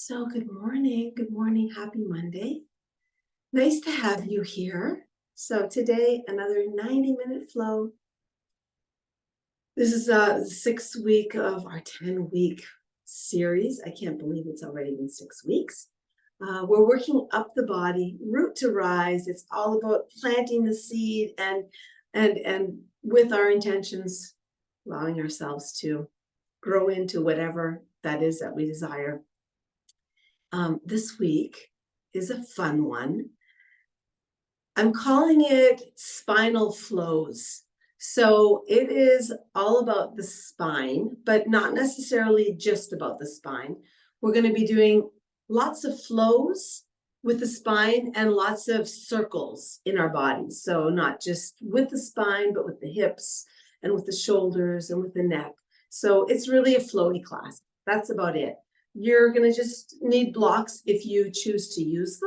So good morning. Good morning. Happy Monday. Nice to have you here. So today, another 90-minute flow. This is the sixth week of our 10-week series. I can't believe it's already been 6 weeks. We're working up the body, root to rise. It's all about planting the seed and with our intentions, allowing ourselves to grow into whatever that is that we desire. This week is a fun one. I'm calling it Spinal Flows. So it is all about the spine, but not necessarily just about the spine. We're going to be doing lots of flows with the spine and lots of circles in our bodies. So not just with the spine, but with the hips and with the shoulders and with the neck. So it's really a flowy class. That's about it. You're going to just need blocks if you choose to use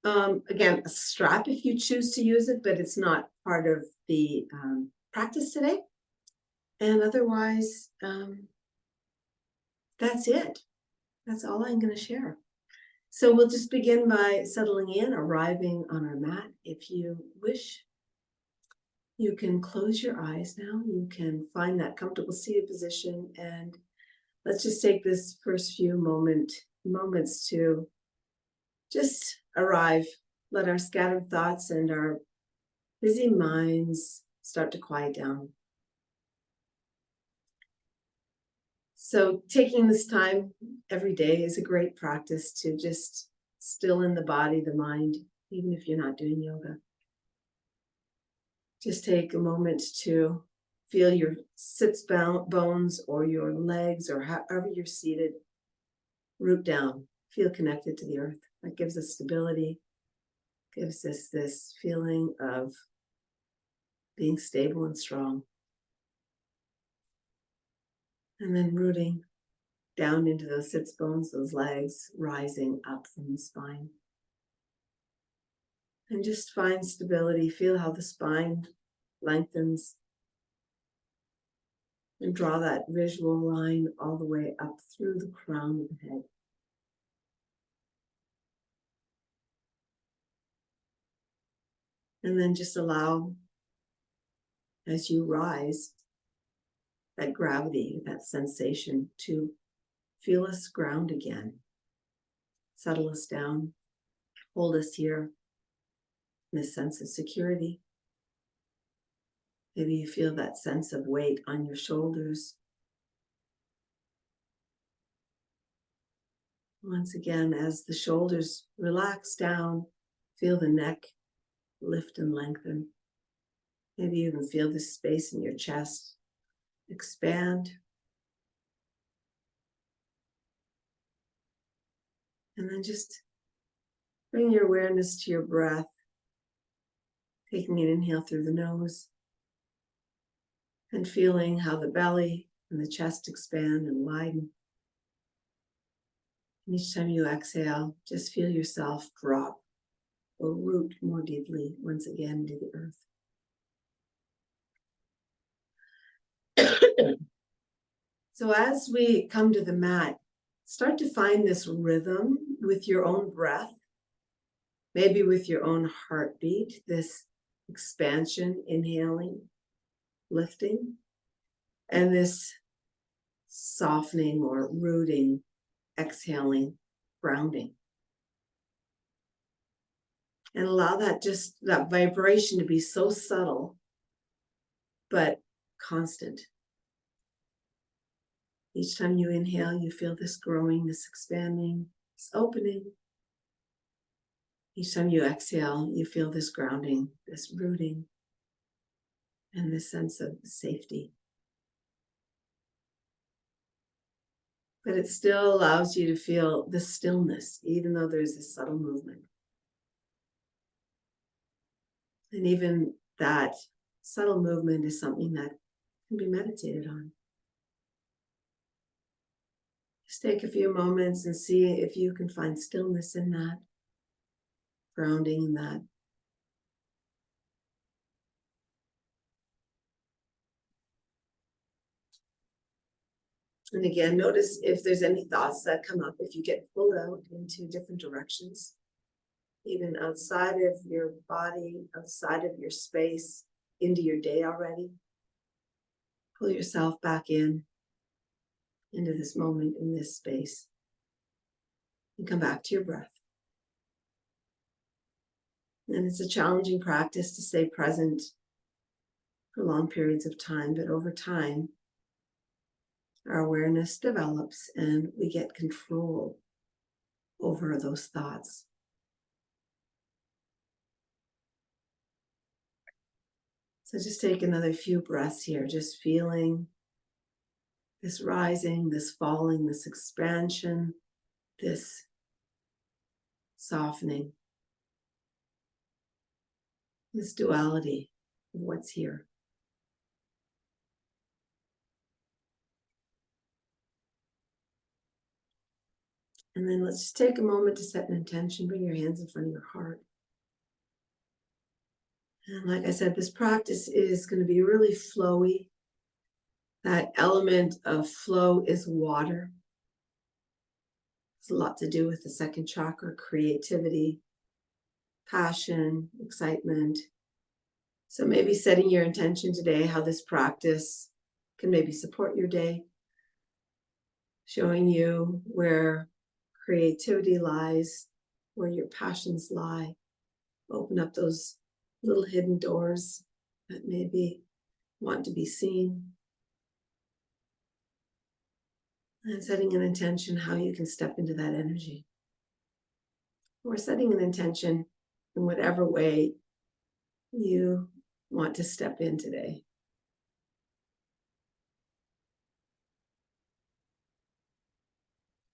them. Again, a strap if you choose to use it, but it's not part of the practice today. And otherwise, that's it. That's all I'm going to share. So we'll just begin by settling in, arriving on our mat. If you wish, you can close your eyes now. You can find that comfortable seated position, and let's just take this first few moments to just arrive. Let our scattered thoughts and our busy minds start to quiet down. So taking this time every day is a great practice to just still in the body, the mind, even if you're not doing yoga. Just take a moment to feel your sits bones or your legs or however you're seated. Root down, feel connected to the earth. That gives us stability, gives us this feeling of being stable and strong. And then rooting down into those sits bones, those legs, rising up from the spine. And just find stability. Feel how the spine lengthens. And draw that visual line all the way up through the crown of the head. And then just allow, as you rise, that gravity, that sensation to feel us ground again. Settle us down, hold us here in this sense of security. Maybe you feel that sense of weight on your shoulders. Once again, as the shoulders relax down, feel the neck lift and lengthen. Maybe you even feel this space in your chest expand. And then just bring your awareness to your breath, taking an inhale through the nose and feeling how the belly and the chest expand and widen. And each time you exhale, just feel yourself drop or root more deeply once again into the earth. So as we come to the mat, start to find this rhythm with your own breath, maybe with your own heartbeat, this expansion, inhaling, lifting, and this softening or rooting, exhaling, grounding. And allow that vibration to be so subtle, but constant. Each time you inhale, you feel this growing, this expanding, this opening. Each time you exhale, you feel this grounding, this rooting, and this sense of safety. But it still allows you to feel the stillness, even though there's this subtle movement. And even that subtle movement is something that can be meditated on. Just take a few moments and see if you can find stillness in that, grounding in that. And again, notice if there's any thoughts that come up, if you get pulled out into different directions, even outside of your body, outside of your space, into your day already. Pull yourself back in, into this moment, in this space, and come back to your breath. And it's a challenging practice to stay present for long periods of time, but over time, our awareness develops and we get control over those thoughts. So just take another few breaths here, just feeling this rising, this falling, this expansion, this softening, this duality of what's here. And then let's just take a moment to set an intention. Bring your hands in front of your heart. And like I said, this practice is going to be really flowy. That element of flow is water. It's a lot to do with the second chakra, creativity, passion, excitement. So maybe setting your intention today, how this practice can maybe support your day, showing you where creativity lies, where your passions lie. Open up those little hidden doors that maybe want to be seen. And setting an intention how you can step into that energy. Or setting an intention in whatever way you want to step in today.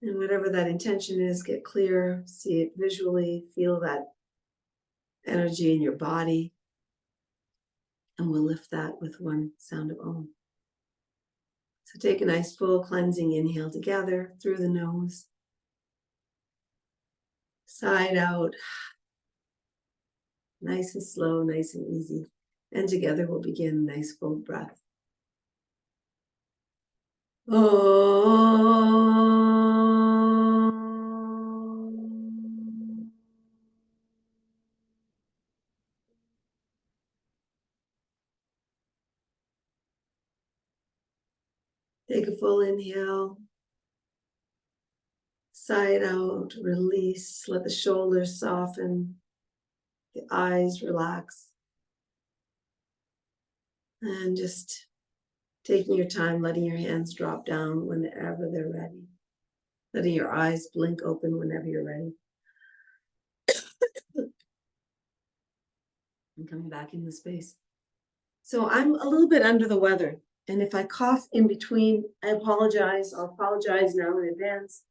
And whatever that intention is, get clear, see it visually, feel that energy in your body. And we'll lift that with one sound of Om. So take a nice full cleansing inhale together through the nose. Side out. Nice and slow, nice and easy. And together we'll begin a nice full breath. Om. Take a full inhale. Side out, release, let the shoulders soften, the eyes relax. And just taking your time, letting your hands drop down whenever they're ready. Letting your eyes blink open whenever you're ready. And coming back into space. So I'm a little bit under the weather. And if I cough in between, I apologize. I'll apologize now in advance.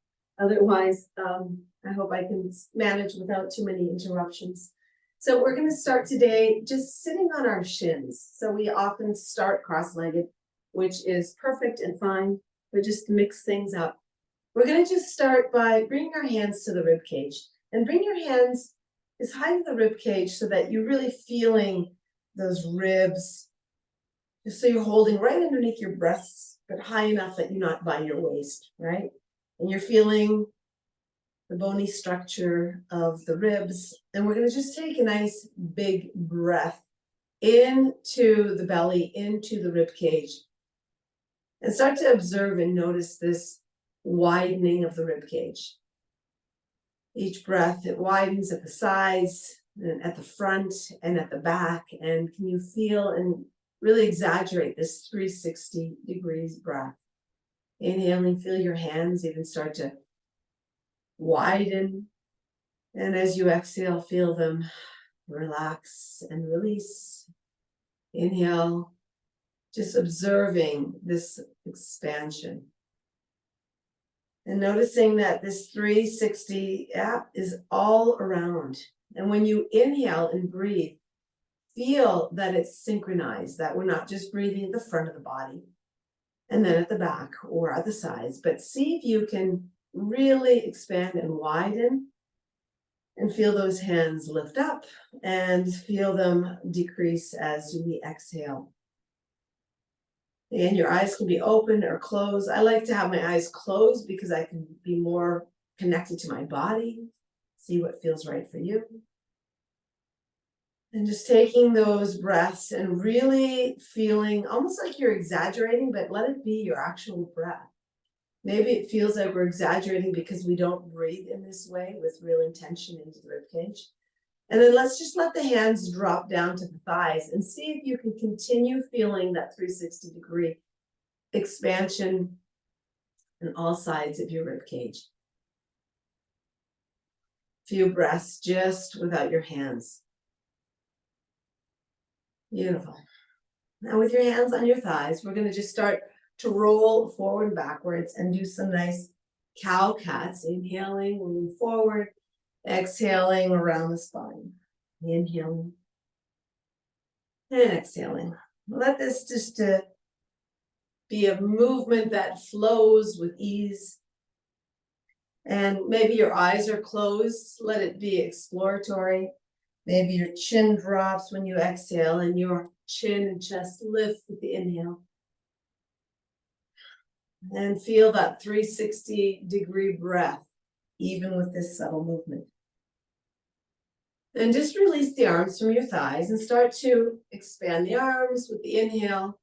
Otherwise, I hope I can manage without too many interruptions. So we're going to start today just sitting on our shins. So we often start cross-legged, which is perfect and fine, but just to mix things up. We're going to just start by bringing our hands to the rib cage. And bring your hands as high to the rib cage so that you're really feeling those ribs. Just so you're holding right underneath your breasts, but high enough that you're not by your waist, right? And you're feeling the bony structure of the ribs. And we're going to just take a nice big breath into the belly, into the rib cage. And start to observe and notice this widening of the rib cage. Each breath, it widens at the sides, and at the front, and at the back. And can you feel and really exaggerate this 360 degrees breath? Inhaling, feel your hands even start to widen. And as you exhale, feel them relax and release. Inhale, just observing this expansion. And noticing that this 360 is all around. And when you inhale and breathe, feel that it's synchronized, that we're not just breathing at the front of the body and then at the back or at the sides, but see if you can really expand and widen and feel those hands lift up and feel them decrease as we exhale. And your eyes can be open or closed. I like to have my eyes closed because I can be more connected to my body, see what feels right for you. And just taking those breaths and really feeling almost like you're exaggerating, but let it be your actual breath. Maybe it feels like we're exaggerating because we don't breathe in this way with real intention into the ribcage. And then let's just let the hands drop down to the thighs and see if you can continue feeling that 360-degree expansion in all sides of your ribcage. Few breaths just without your hands. Beautiful. Now with your hands on your thighs, we're going to just start to roll forward and backwards and do some nice cow cats. Inhaling, moving forward, exhaling around the spine. Inhaling and exhaling. Let this just be a movement that flows with ease. And maybe your eyes are closed. Let it be exploratory. Maybe your chin drops when you exhale and your chin and chest lift with the inhale. And feel that 360-degree breath, even with this subtle movement. And just release the arms from your thighs and start to expand the arms with the inhale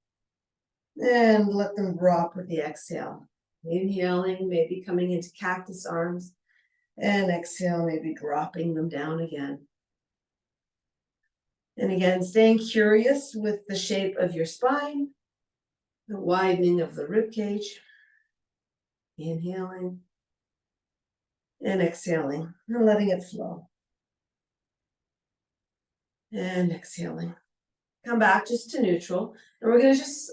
and let them drop with the exhale. Inhaling, maybe coming into cactus arms, and exhale, maybe dropping them down again. And again, staying curious with the shape of your spine, the widening of the rib cage. Inhaling and exhaling and letting it flow. And exhaling. Come back just to neutral. And we're going to just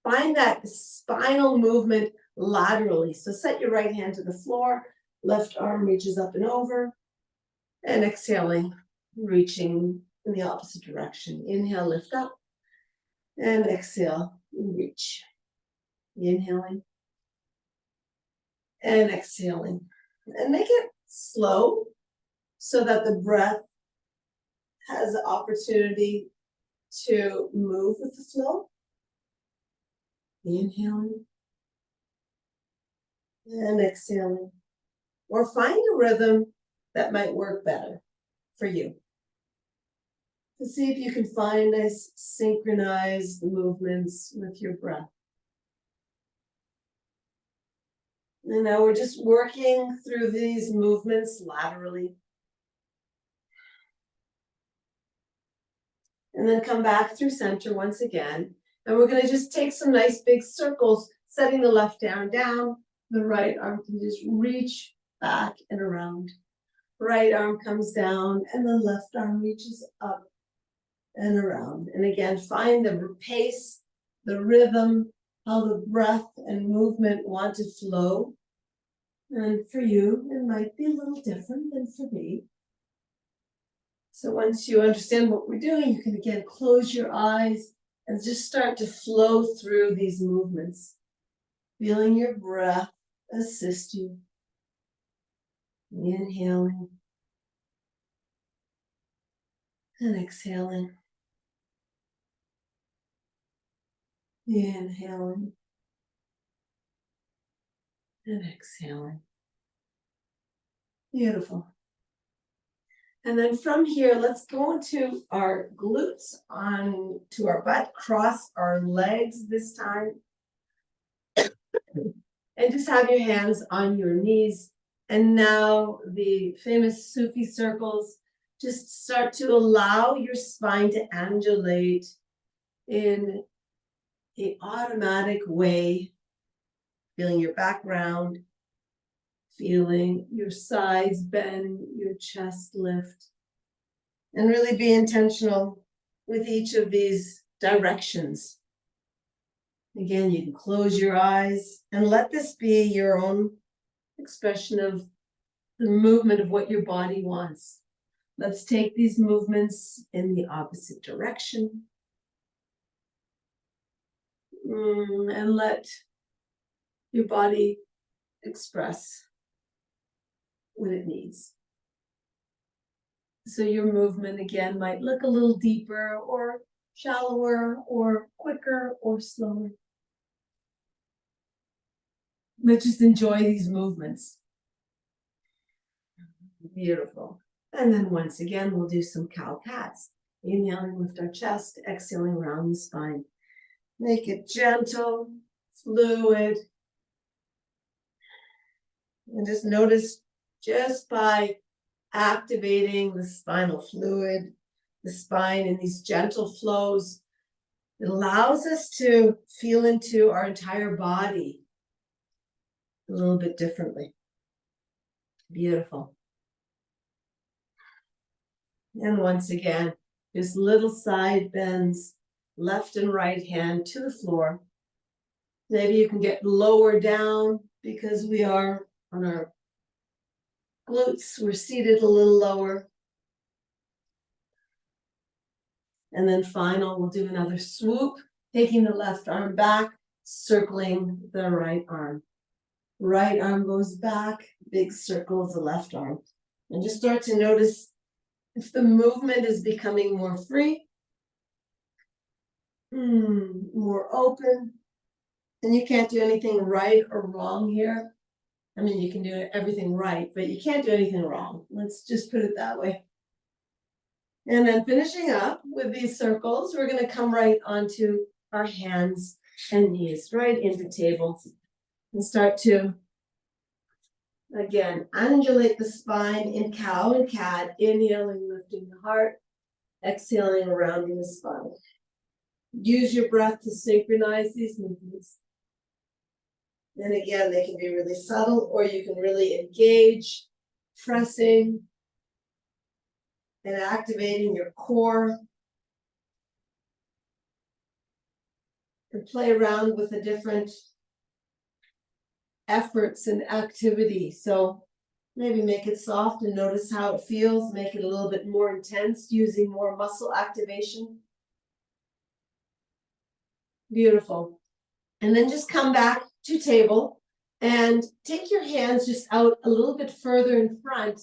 find that spinal movement laterally. So set your right hand to the floor. Left arm reaches up and over. And exhaling, reaching in the opposite direction. Inhale, lift up. And exhale, reach. Inhaling. And exhaling. And make it slow so that the breath has the opportunity to move with the flow. Inhaling and exhaling. Or find a rhythm that might work better for you. To see if you can find nice synchronized movements with your breath. And now we're just working through these movements laterally. And then come back through center once again. And we're going to just take some nice big circles, setting the left arm down. The right arm can just reach back and around. Right arm comes down and the left arm reaches up and around. And again, find the pace, the rhythm, how the breath and movement want to flow. And for you, it might be a little different than for me. So once you understand what we're doing, you can again close your eyes and just start to flow through these movements, feeling your breath assist you. Inhaling and exhaling. Inhaling and exhaling. Beautiful. And then from here, let's go into our glutes, on to our butt, cross our legs this time. And just have your hands on your knees. And now the famous Sufi circles, just start to allow your spine to undulate in an automatic way, feeling your background, feeling your sides bend, your chest lift, and really be intentional with each of these directions. Again, you can close your eyes and let this be your own expression of the movement of what your body wants. Let's take these movements in the opposite direction. And let your body express what it needs. So your movement again might look a little deeper or shallower or quicker or slower. Let's just enjoy these movements. Beautiful. And then once again, we'll do some cow-cats. Inhaling, lift our chest, exhaling, round the spine. Make it gentle, fluid. And just notice, just by activating the spinal fluid, the spine in these gentle flows, it allows us to feel into our entire body a little bit differently. Beautiful. And once again, just little side bends, left and right hand to the floor. Maybe you can get lower down because we are on our glutes. We're seated a little lower. And then final, we'll do another swoop, taking the left arm back, circling the right arm. Right arm goes back, big circle of the left arm. And just start to notice if the movement is becoming more free, more open. And you can't do anything right or wrong here. I mean, you can do everything right, but you can't do anything wrong. Let's just put it that way. And then finishing up with these circles, we're going to come right onto our hands and knees, right into table. And start to, again, undulate the spine in cow and cat, inhaling, lifting the heart, exhaling, rounding the spine. Use your breath to synchronize these movements. And again, they can be really subtle, or you can really engage, pressing and activating your core. And play around with the different efforts and activity. So maybe make it soft and notice how it feels. Make it a little bit more intense using more muscle activation. Beautiful. And then just come back to table and take your hands just out a little bit further in front,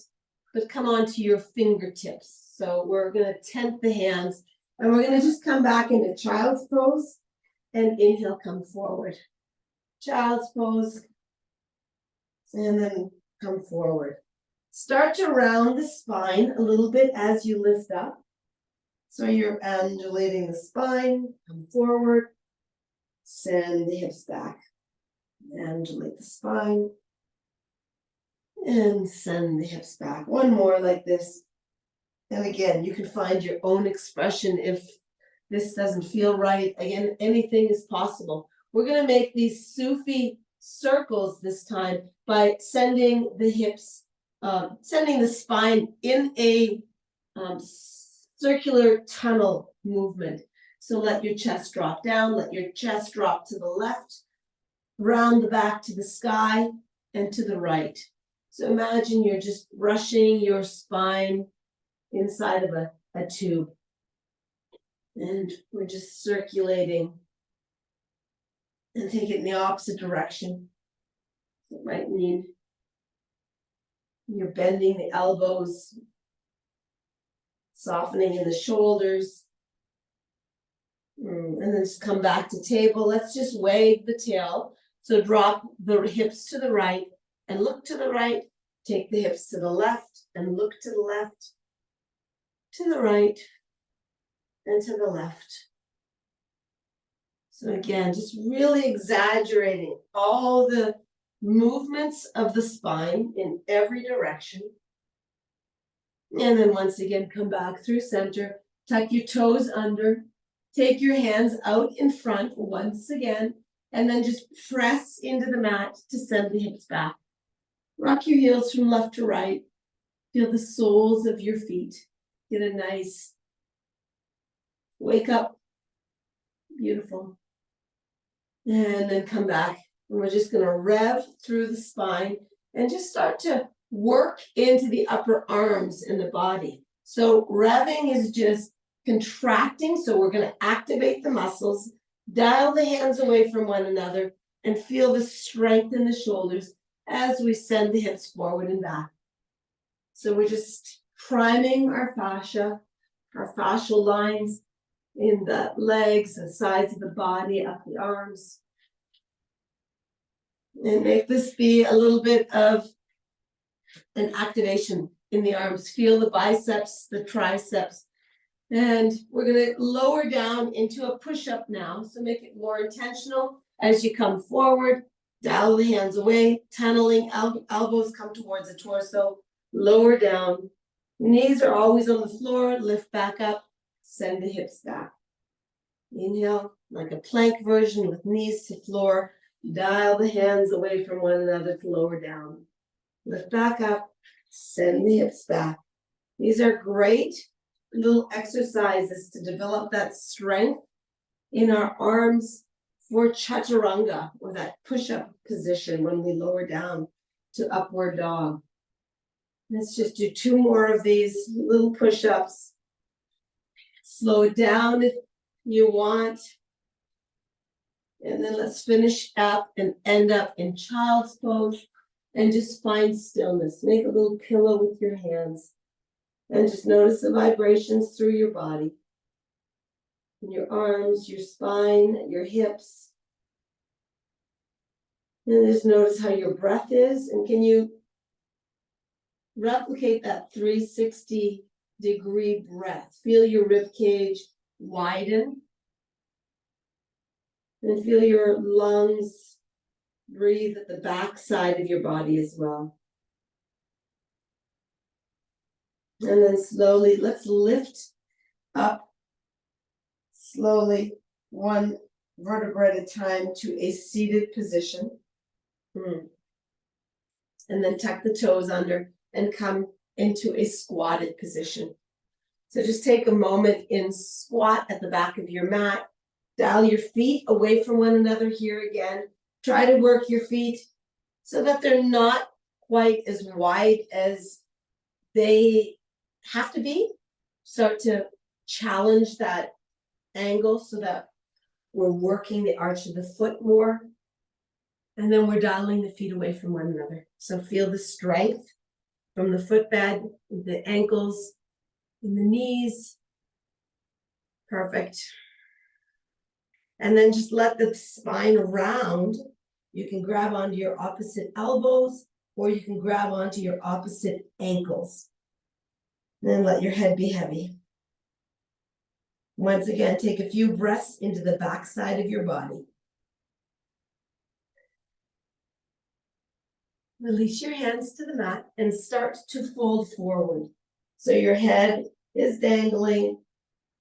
but come onto your fingertips. So we're going to tent the hands and we're going to just come back into child's pose and inhale, come forward. Child's pose and then come forward. Start to round the spine a little bit as you lift up. So you're undulating the spine, come forward, send the hips back. Undulate the spine and send the hips back. One more like this. And again, you can find your own expression if this doesn't feel right. Again, anything is possible. We're going to make these Sufi circles this time by sending the hips, sending the spine in a circular tunnel movement. So let your chest drop down, let your chest drop to the left, round the back to the sky and to the right. So imagine you're just brushing your spine inside of a tube. And we're just circulating and take it in the opposite direction. Right knee. You're bending the elbows, softening in the shoulders. And then just come back to table. Let's just wag the tail. So drop the hips to the right and look to the right. Take the hips to the left and look to the left, to the right, and to the left. So again, just really exaggerating all the movements of the spine in every direction. And then once again, come back through center, tuck your toes under, take your hands out in front once again, and then just press into the mat to send the hips back. Rock your heels from left to right. Feel the soles of your feet. Get a nice wake up. Beautiful. And then come back. And we're just going to rev through the spine and just start to work into the upper arms and the body. So revving is just contracting. So we're going to activate the muscles, dial the hands away from one another, and feel the strength in the shoulders as we send the hips forward and back. So we're just priming our fascia, our fascial lines in the legs, the sides of the body, up the arms. And make this be a little bit of an activation in the arms. Feel the biceps, the triceps. And we're going to lower down into a push-up now. So make it more intentional as you come forward. Dial the hands away, tunneling, elbows come towards the torso, lower down. Knees are always on the floor, lift back up, send the hips back. Inhale, like a plank version with knees to floor. Dial the hands away from one another to lower down. Lift back up, send the hips back. These are great little exercises to develop that strength in our arms for chaturanga, or that push-up position when we lower down to upward dog. Let's just do 2 more of these little push-ups. Slow it down if you want. And then let's finish up and end up in child's pose and just find stillness. Make a little pillow with your hands and just notice the vibrations through your body. In your arms, your spine, your hips. And just notice how your breath is. And can you replicate that 360-degree breath? Feel your rib cage widen. And feel your lungs breathe at the back side of your body as well. And then slowly, let's lift up slowly, 1 vertebra at a time to a seated position. And then tuck the toes under and come into a squatted position. So just take a moment in squat at the back of your mat. Dial your feet away from one another here again. Try to work your feet so that they're not quite as wide as they have to be. Start to challenge that angle so that we're working the arch of the foot more. And then we're dialing the feet away from one another. So feel the strength from the footbed, the ankles, and the knees. Perfect. And then just let the spine round. You can grab onto your opposite elbows, or you can grab onto your opposite ankles. Then let your head be heavy. Once again, take a few breaths into the back side of your body. Release your hands to the mat and start to fold forward. So your head is dangling,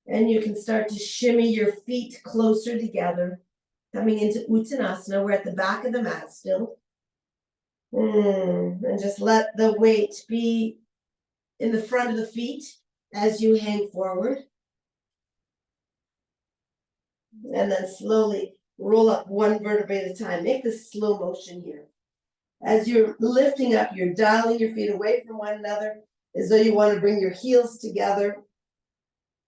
and you can start to shimmy your feet closer together, coming into Uttanasana. We're at the back of the mat still. And just let the weight be in the front of the feet as you hang forward. And then slowly roll up 1 vertebra at a time. Make this slow motion here. As you're lifting up, you're dialing your feet away from one another, as though you want to bring your heels together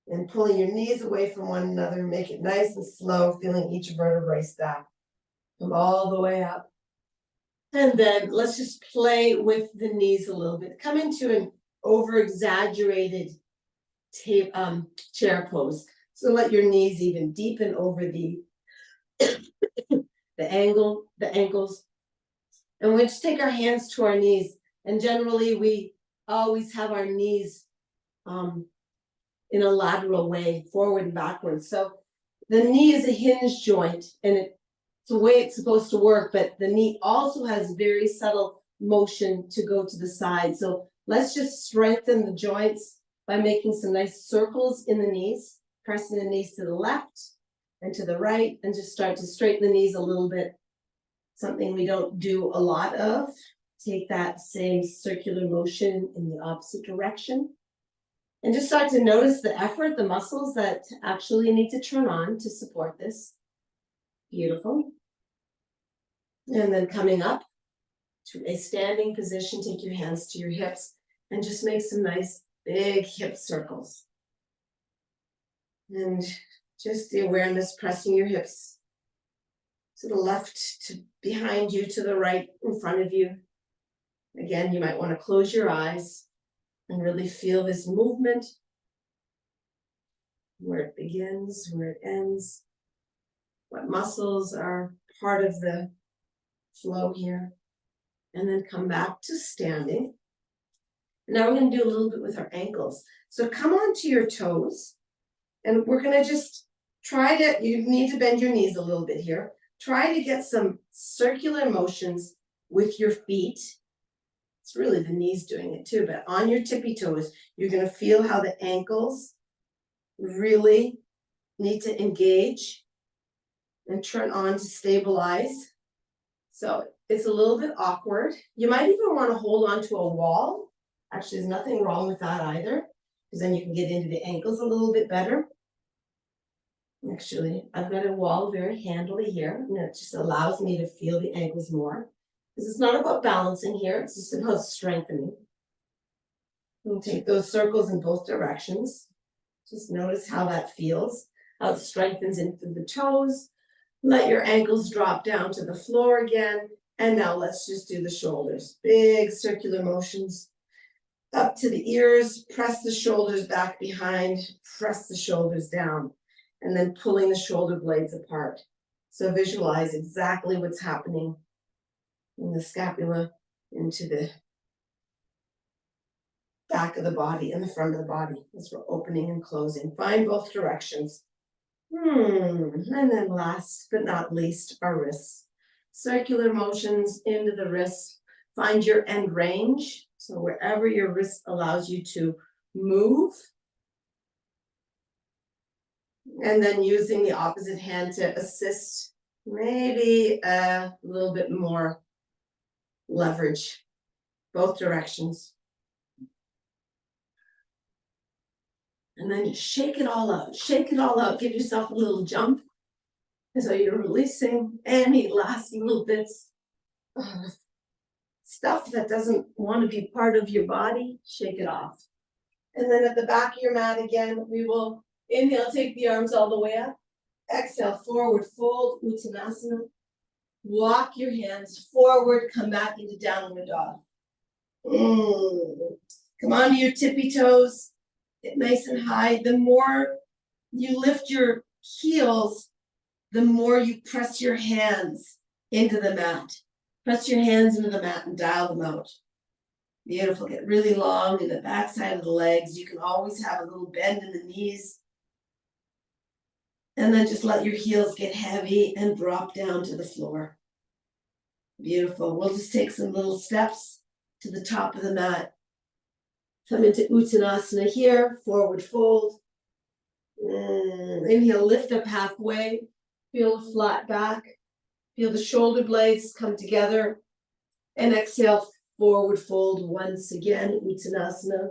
and pulling your knees away from one another. Make it nice and slow, feeling each vertebrae stack. Come all the way up. And then let's just play with the knees a little bit. Come into an over-exaggerated chair pose. So let your knees even deepen over the ankles. And we just take our hands to our knees. And generally, we always have our knees in a lateral way, forward and backwards. So the knee is a hinge joint, and it's the way it's supposed to work, but the knee also has very subtle motion to go to the side. So let's just strengthen the joints by making some nice circles in the knees, pressing the knees to the left and to the right, and just start to straighten the knees a little bit. Something we don't do a lot of. Take that same circular motion in the opposite direction. And just start to notice the effort, the muscles that actually need to turn on to support this. Beautiful. And then coming up to a standing position, take your hands to your hips and just make some nice big hip circles. And just the awareness, pressing your hips to the left, to behind you, to the right, in front of you. Again, you might want to close your eyes and really feel this movement, where it begins, where it ends, what muscles are part of the flow here. And then come back to standing. Now we're going to do a little bit with our ankles. So come onto your toes. And we're going to just try to, you need to bend your knees a little bit here. Try to get some circular motions with your feet. It's really the knees doing it too, but on your tippy toes, you're going to feel how the ankles really need to engage and turn on to stabilize. So it's a little bit awkward. You might even want to hold on to a wall. Actually, there's nothing wrong with that either, because then you can get into the ankles a little bit better. Actually, I've got a wall very handily here, and it just allows me to feel the ankles more. Because it's not about balancing here, it's just about strengthening. We'll take those circles in both directions. Just notice how that feels, how it strengthens into the toes. Let your ankles drop down to the floor again. And now let's just do the shoulders. Big circular motions. Up to the ears, press the shoulders back behind, press the shoulders down. And then pulling the shoulder blades apart. So visualize exactly what's happening in the scapula into the back of the body and the front of the body as we're opening and closing. Find both directions. And then last but not least, our wrists. Circular motions into the wrists. Find your end range. So wherever your wrist allows you to move. And then using the opposite hand to assist, maybe a little bit more leverage, both directions. And then just shake it all out, give yourself a little jump. And so you're releasing any last little bits of stuff that doesn't want to be part of your body, shake it off. And then at the back of your mat again, we will inhale, take the arms all the way up. Exhale, forward fold, Uttanasana. Walk your hands forward, come back into downward dog. Come onto your tippy toes, get nice and high. The more you lift your heels, the more you press your hands into the mat. Press your hands into the mat and dial them out. Beautiful, get really long in the back side of the legs. You can always have a little bend in the knees. And then just let your heels get heavy and drop down to the floor. Beautiful. We'll just take some little steps to the top of the mat. Come into Uttanasana here, forward fold. Inhale, lift up halfway. Feel a flat back. Feel the shoulder blades come together. And exhale, forward fold once again, Uttanasana.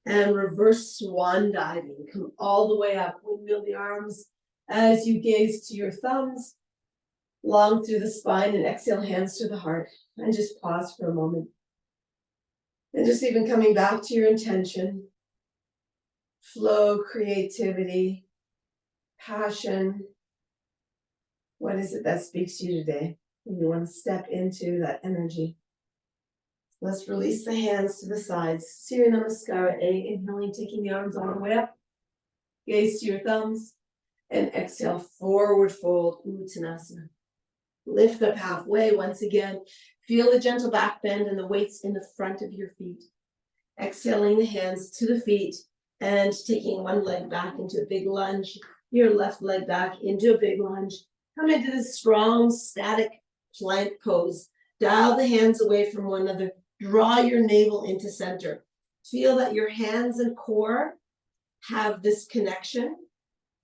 And reverse swan diving. Come all the way up. Windmill the arms as you gaze to your thumbs, long through the spine, and exhale, hands to the heart. And just pause for a moment. And just even coming back to your intention, flow, creativity, passion. What is it that speaks to you today? And you want to step into that energy. Let's release the hands to the sides. Surya Namaskara A, inhaling, taking the arms all the way up. Gaze to your thumbs. And exhale, forward fold, Uttanasana. Lift up halfway once again. Feel the gentle back bend and the weights in the front of your feet. Exhaling the hands to the feet and taking one leg back into a big lunge. Your left leg back into a big lunge. Come into this strong, static plank pose. Dial the hands away from one another. Draw your navel into center. Feel that your hands and core have this connection.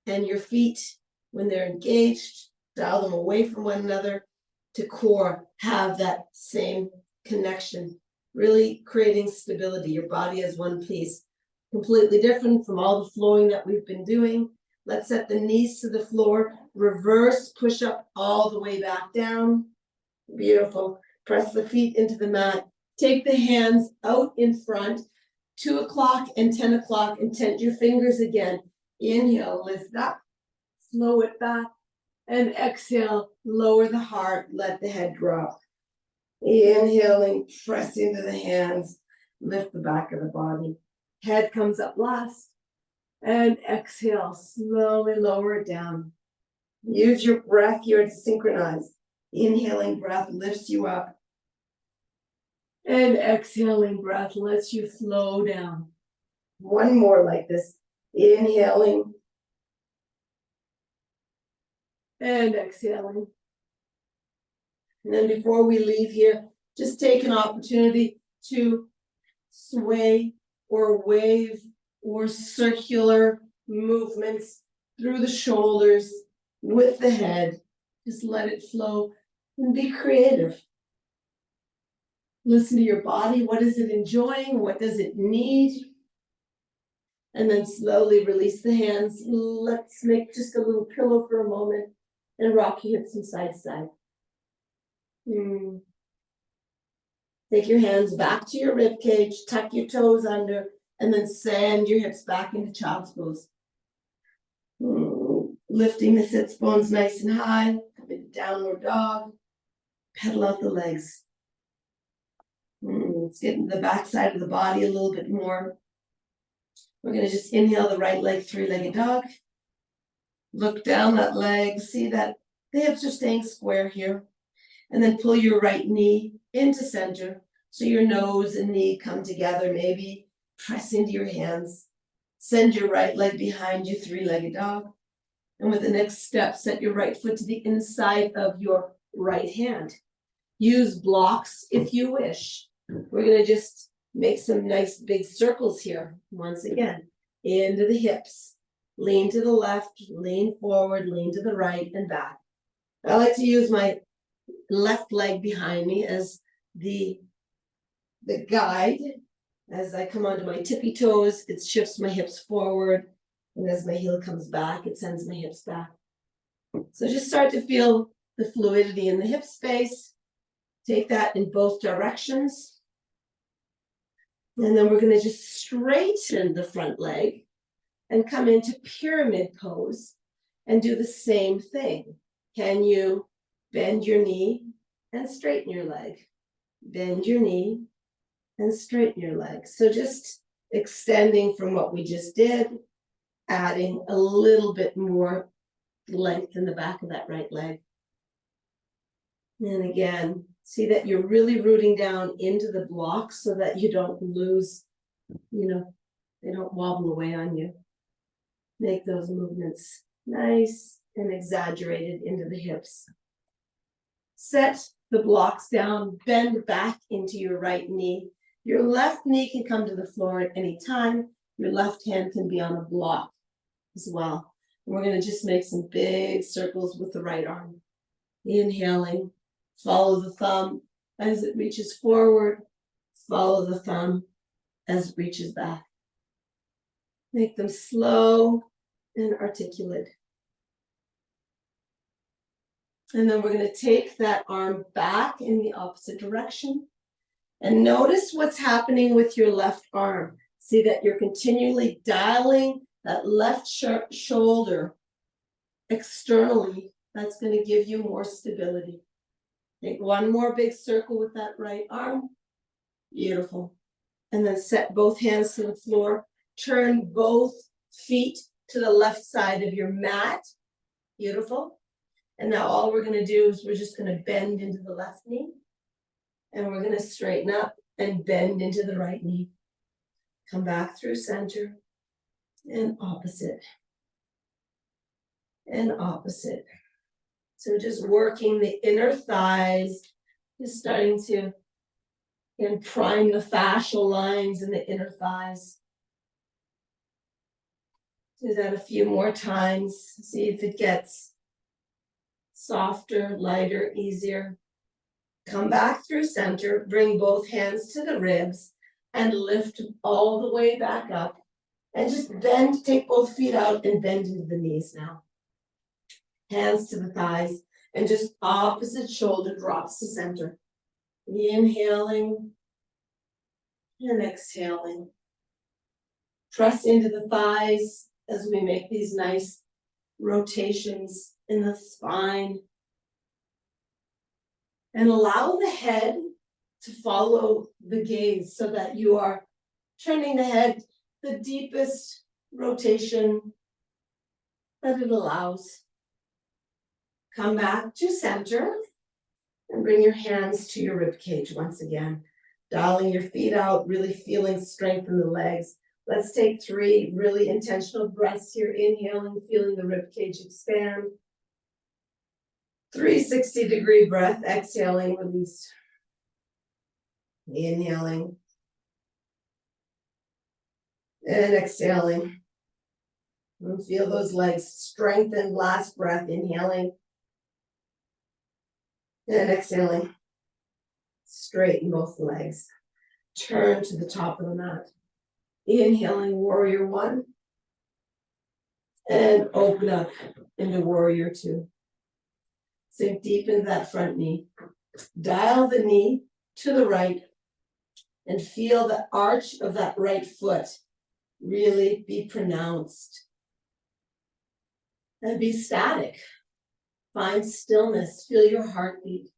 And your feet, when they're engaged, dial them away from one another to core, have that same connection, really creating stability. Your body as one piece, completely different from all the flowing that we've been doing. Let's set the knees to the floor, reverse push up all the way back down. Beautiful. Press the feet into the mat. Take the hands out in front, 2 o'clock and 10 o'clock, and tent your fingers again. Inhale, lift up, slow it back, and exhale, lower the heart, let the head drop. Inhaling, press into the hands, lift the back of the body. Head comes up last, and exhale, slowly lower it down. Use your breath here to synchronize. Inhaling breath lifts you up. And exhaling breath lets you flow down. One more like this. Inhaling. And exhaling. And then before we leave here, just take an opportunity to sway or wave or circular movements through the shoulders with the head. Just let it flow and be creative. Listen to your body. What is it enjoying? What does it need? And then slowly release the hands. Let's make just a little pillow for a moment and rock your hips from side to side. Take your hands back to your rib cage, tuck your toes under, and then send your hips back into child's pose. Lifting the sits bones nice and high, come into downward dog, pedal out the legs. Let's get into the back side of the body a little bit more. We're going to just inhale the right leg, three-legged dog. Look down that leg, see that the hips are staying square here. And then pull your right knee into center so your nose and knee come together. Maybe press into your hands. Send your right leg behind you, three-legged dog. And with the next step, set your right foot to the inside of your right hand. Use blocks if you wish. We're going to just make some nice big circles here. Once again, into the hips. Lean to the left, lean forward, lean to the right, and back. I like to use my left leg behind me as the guide. As I come onto my tippy toes, it shifts my hips forward. And as my heel comes back, it sends my hips back. So just start to feel the fluidity in the hip space. Take that in both directions. And then we're going to just straighten the front leg and come into pyramid pose and do the same thing. Can you bend your knee and straighten your leg? Bend your knee and straighten your leg. So just extending from what we just did, adding a little bit more length in the back of that right leg. And again, see that you're really rooting down into the blocks so that you don't lose, they don't wobble away on you. Make those movements nice and exaggerated into the hips. Set the blocks down, bend back into your right knee. Your left knee can come to the floor at any time. Your left hand can be on a block as well. And we're going to just make some big circles with the right arm. Inhaling, follow the thumb as it reaches forward. Follow the thumb as it reaches back. Make them slow and articulate. And then we're going to take that arm back in the opposite direction. And notice what's happening with your left arm. See that you're continually dialing that left shoulder externally. That's going to give you more stability. Make one more big circle with that right arm. Beautiful. And then set both hands to the floor. Turn both feet to the left side of your mat. Beautiful. And now all we're going to do is we're just going to bend into the left knee. And we're going to straighten up and bend into the right knee. Come back through center. And opposite. And opposite. So just working the inner thighs. Just starting to prime the fascial lines in the inner thighs. Do that a few more times. See if it gets softer, lighter, easier. Come back through center, bring both hands to the ribs and lift all the way back up. And just bend, take both feet out and bend into the knees now. Hands to the thighs and just opposite shoulder drops to center. Inhaling and exhaling. Press into the thighs as we make these nice rotations in the spine. And allow the head to follow the gaze so that you are turning the head the deepest rotation that it allows. Come back to center And bring your hands to your rib cage once again. Dialing your feet out, really feeling strength in the legs. Let's take 3 really intentional breaths here. Inhaling, feeling the rib cage expand. 360-degree breath, exhaling, release. Inhaling. And exhaling. And feel those legs strengthen. Last breath, inhaling. And exhaling. Straighten both legs. Turn to the top of the mat. Inhaling, warrior 1. And open up into warrior 2. Sink deep into that front knee. Dial the knee to the right and feel the arch of that right foot really be pronounced. And be static. Find stillness. Feel your heartbeat.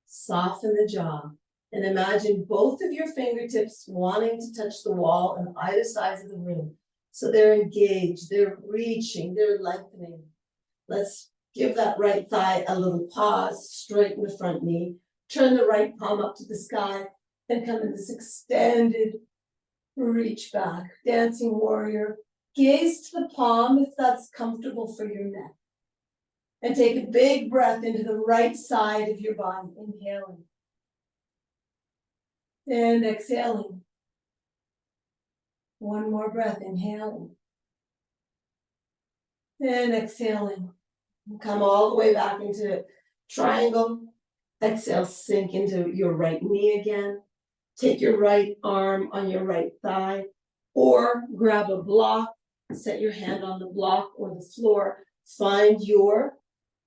Soften the jaw. And imagine both of your fingertips wanting to touch the wall on either side of the room. So they're engaged, they're reaching, they're lengthening. Let's give that right thigh a little pause, straighten the front knee, turn the right palm up to the sky, and come in this extended reach back, dancing warrior. Gaze to the palm if that's comfortable for your neck. And take a big breath into the right side of your body, inhaling. And exhaling. One more breath, inhaling. And exhaling. Come all the way back into triangle. Exhale, sink into your right knee again. Take your right arm on your right thigh, or grab a block, set your hand on the block or the floor. Find your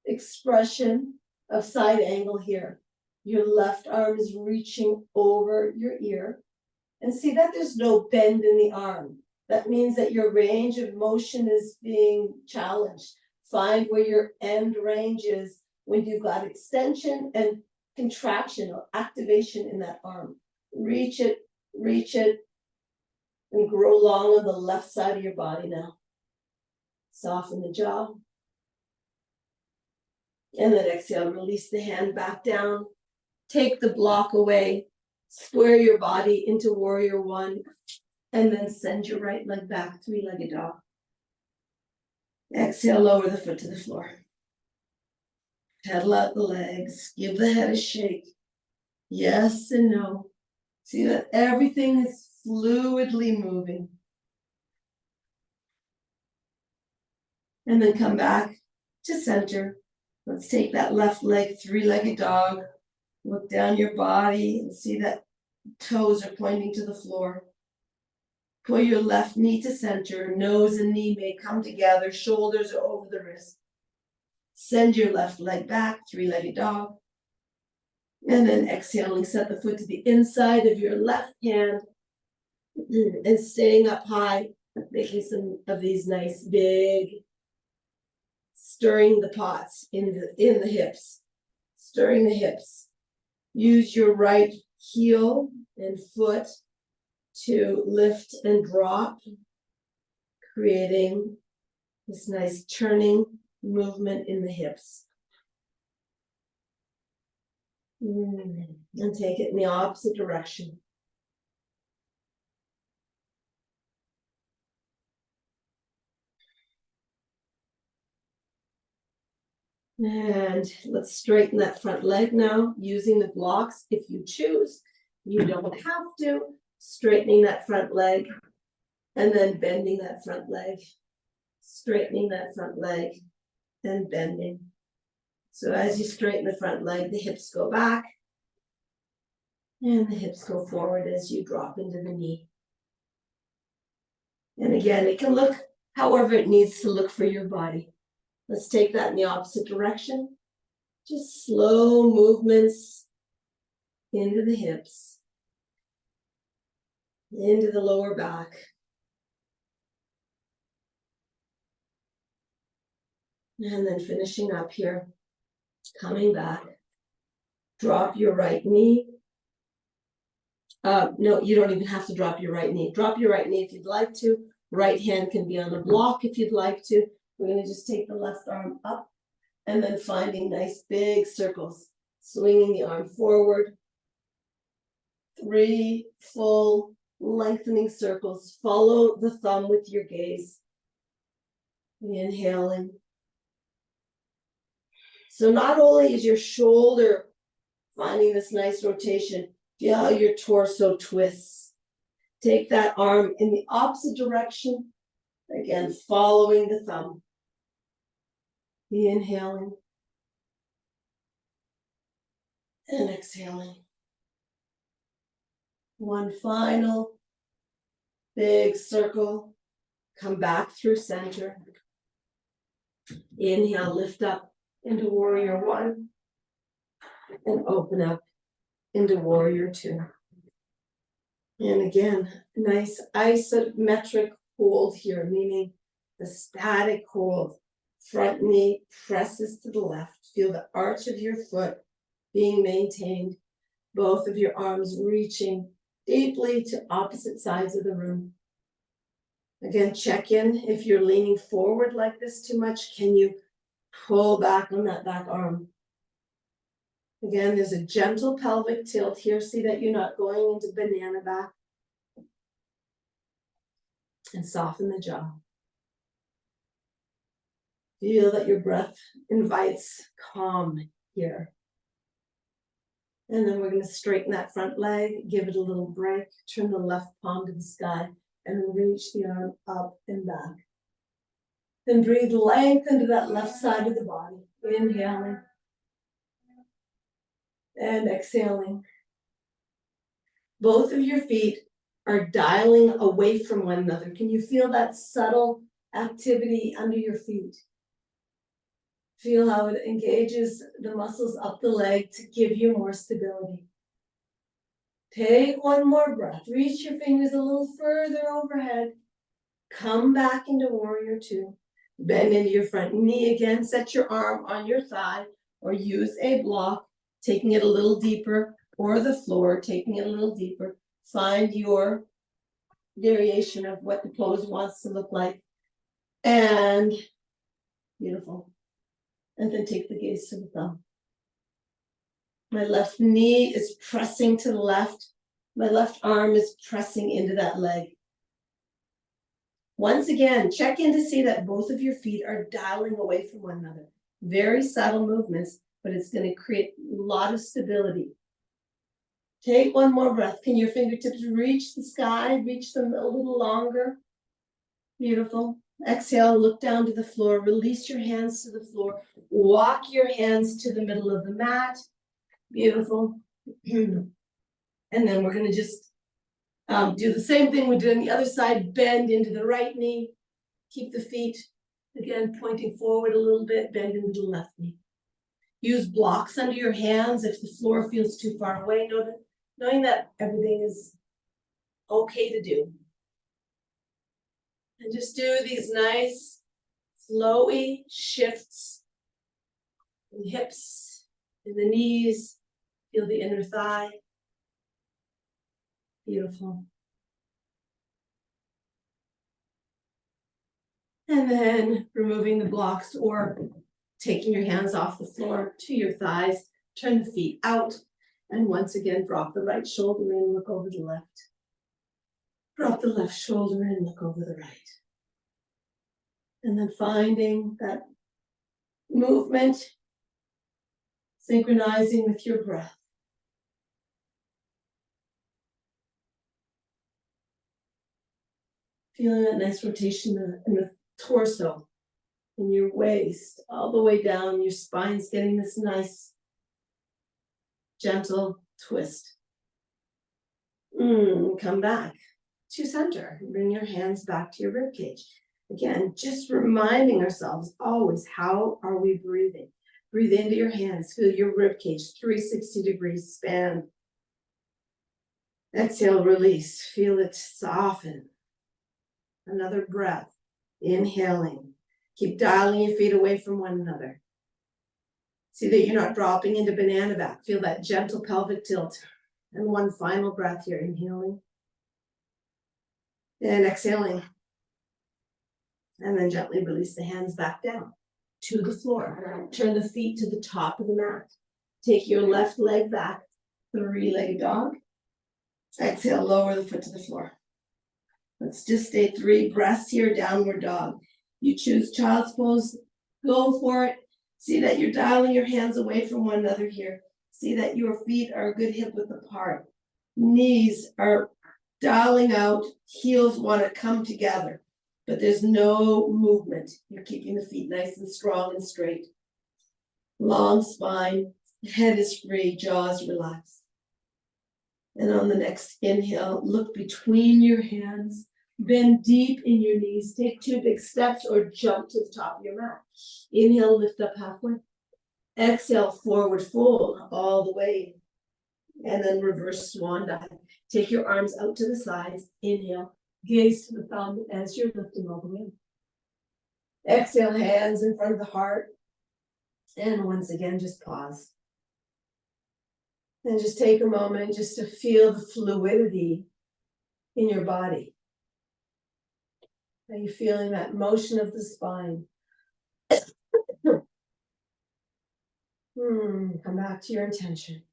expression of side angle here. Your left arm is reaching over your ear. And see that there's no bend in the arm. That means that your range of motion is being challenged. Find where your end range is when you've got extension and contraction or activation in that arm. Reach it, and grow long on the left side of your body now. Soften the jaw. And then exhale, release the hand back down. Take the block away. Square your body into warrior 1. And then send your right leg back, 3-legged dog. Exhale, lower the foot to the floor. Pedal out the legs. Give the head a shake. Yes and no. See that everything is fluidly moving. And then come back to center. Let's take that left leg, 3-legged dog. Look down your body and see that toes are pointing to the floor. Pull your left knee to center. Nose and knee may come together. Shoulders are over the wrist. Send your left leg back, 3-legged dog. And then exhaling, set the foot to the inside of your left hand. And staying up high, making some of these nice big, stirring the pots in the hips. Stirring the hips. Use your right heel and foot to lift and drop, creating this nice turning movement in the hips. And take it in the opposite direction. And let's straighten that front leg now, using the blocks if you choose. You don't have to. Straightening that front leg, and then bending that front leg. Straightening that front leg, and bending. So as you straighten the front leg, the hips go back, and the hips go forward as you drop into the knee. And again, it can look however it needs to look for your body. Let's take that in the opposite direction. Just slow movements into the hips, into the lower back. And then finishing up here, coming back. Drop your right knee. No, you don't even have to drop your right knee. Drop your right knee if you'd like to. Right hand can be on the block if you'd like to. We're going to just take the left arm up and then finding nice big circles. Swinging the arm forward. 3 full lengthening circles. Follow the thumb with your gaze. Inhaling. So not only is your shoulder finding this nice rotation, feel how your torso twists. Take that arm in the opposite direction. Again, following the thumb. Inhaling. And exhaling. One final big circle. Come back through center. Inhale, lift up into warrior one. And open up into warrior two. And again, nice isometric hold here, meaning the static hold. Front knee presses to the left. Feel the arch of your foot being maintained. Both of your arms reaching deeply to opposite sides of the room. Again, check in. If you're leaning forward like this too much, can you pull back on that back arm? Again, there's a gentle pelvic tilt here. See that you're not going into banana back. And soften the jaw. Feel that your breath invites calm here. And then we're going to straighten that front leg, give it a little break, turn the left palm to the sky, and reach the arm up and back. Then breathe length into that left side of the body. Inhaling. And exhaling. Both of your feet are dialing away from one another. Can you feel that subtle activity under your feet? Feel how it engages the muscles up the leg to give you more stability. Take one more breath. Reach your fingers a little further overhead. Come back into warrior two. Bend into your front knee again. Set your arm on your thigh or use a block, taking it a little deeper, or the floor, taking it a little deeper. Find your variation of what the pose wants to look like. And beautiful. And then take the gaze to the thumb. My left knee is pressing to the left. My left arm is pressing into that leg. Once again, check in to see that both of your feet are dialing away from one another. Very subtle movements, but it's going to create a lot of stability. Take one more breath. Can your fingertips reach the sky? Reach them a little longer. Beautiful. Exhale, look down to the floor. Release your hands to the floor. Walk your hands to the middle of the mat. Beautiful. And then we're going to just do the same thing we did on the other side. Bend into the right knee. Keep the feet, again, pointing forward a little bit. Bend into the left knee. Use blocks under your hands if the floor feels too far away. Knowing that everything is okay to do. And just do these nice, flowy shifts in the hips, in the knees. Feel the inner thigh. Beautiful. And then removing the blocks or taking your hands off the floor to your thighs. Turn the feet out. And once again, drop the right shoulder in, look over the left. Drop the left shoulder in, look over the right. And then finding that movement, synchronizing with your breath. Feeling that nice rotation in the torso, in your waist, all the way down. Your spine's getting this nice, gentle twist. Come back to center. Bring your hands back to your ribcage. Again, just reminding ourselves always, how are we breathing? Breathe into your hands. Feel your ribcage, 360 degrees span. Exhale, release. Feel it soften. Another breath. Inhaling. Keep dialing your feet away from one another. See that you're not dropping into banana back. Feel that gentle pelvic tilt. And one final breath here. Inhaling. And exhaling. And then gently release the hands back down to the floor. Turn the feet to the top of the mat. Take your left leg back, three-legged dog. Exhale, lower the foot to the floor. Let's just stay 3 breaths here, downward dog. You choose child's pose, go for it. See that you're dialing your hands away from one another here. See that your feet are a good hip width apart. Knees are dialing out, heels want to come together, but there's no movement. You're keeping the feet nice and strong and straight. Long spine, head is free, jaws relaxed. And on the next inhale, look between your hands, bend deep in your knees, take 2 big steps or jump to the top of your mat. Inhale, lift up halfway. Exhale, forward fold all the way. And then reverse swan dive. Take your arms out to the sides. Inhale, gaze to the thumb as you're lifting all the way. Exhale, hands in front of the heart. And once again, just pause. And just take a moment just to feel the fluidity in your body. Are you feeling that motion of the spine? Come back to your intention.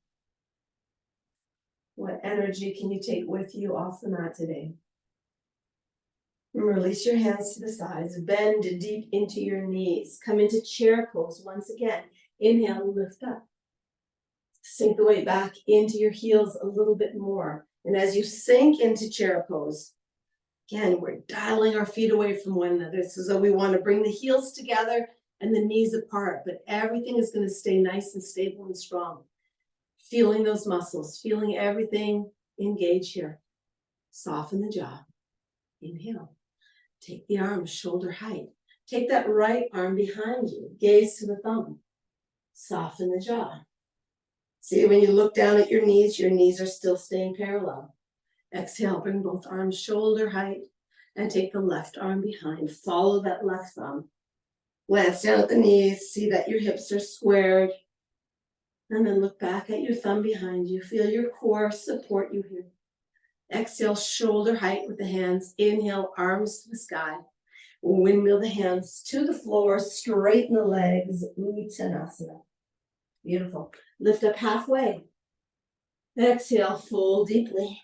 What energy can you take with you off the mat today? And release your hands to the sides. Bend deep into your knees. Come into chair pose once again. Inhale, lift up. Sink the weight back into your heels a little bit more. And as you sink into chair pose, again, we're dialing our feet away from one another. So we want to bring the heels together and the knees apart, but everything is going to stay nice and stable and strong. Feeling those muscles, feeling everything engage here. Soften the jaw. Inhale. Take the arms shoulder height. Take that right arm behind you. Gaze to the thumb. Soften the jaw. See, when you look down at your knees are still staying parallel. Exhale, bring both arms shoulder height and take the left arm behind. Follow that left thumb. Glance down at the knees. See that your hips are squared. And then look back at your thumb behind you. Feel your core support you here. Exhale, shoulder height with the hands. Inhale, arms to the sky. Windmill the hands to the floor. Straighten the legs. Uttanasana. Beautiful. Lift up halfway. Exhale, fold deeply.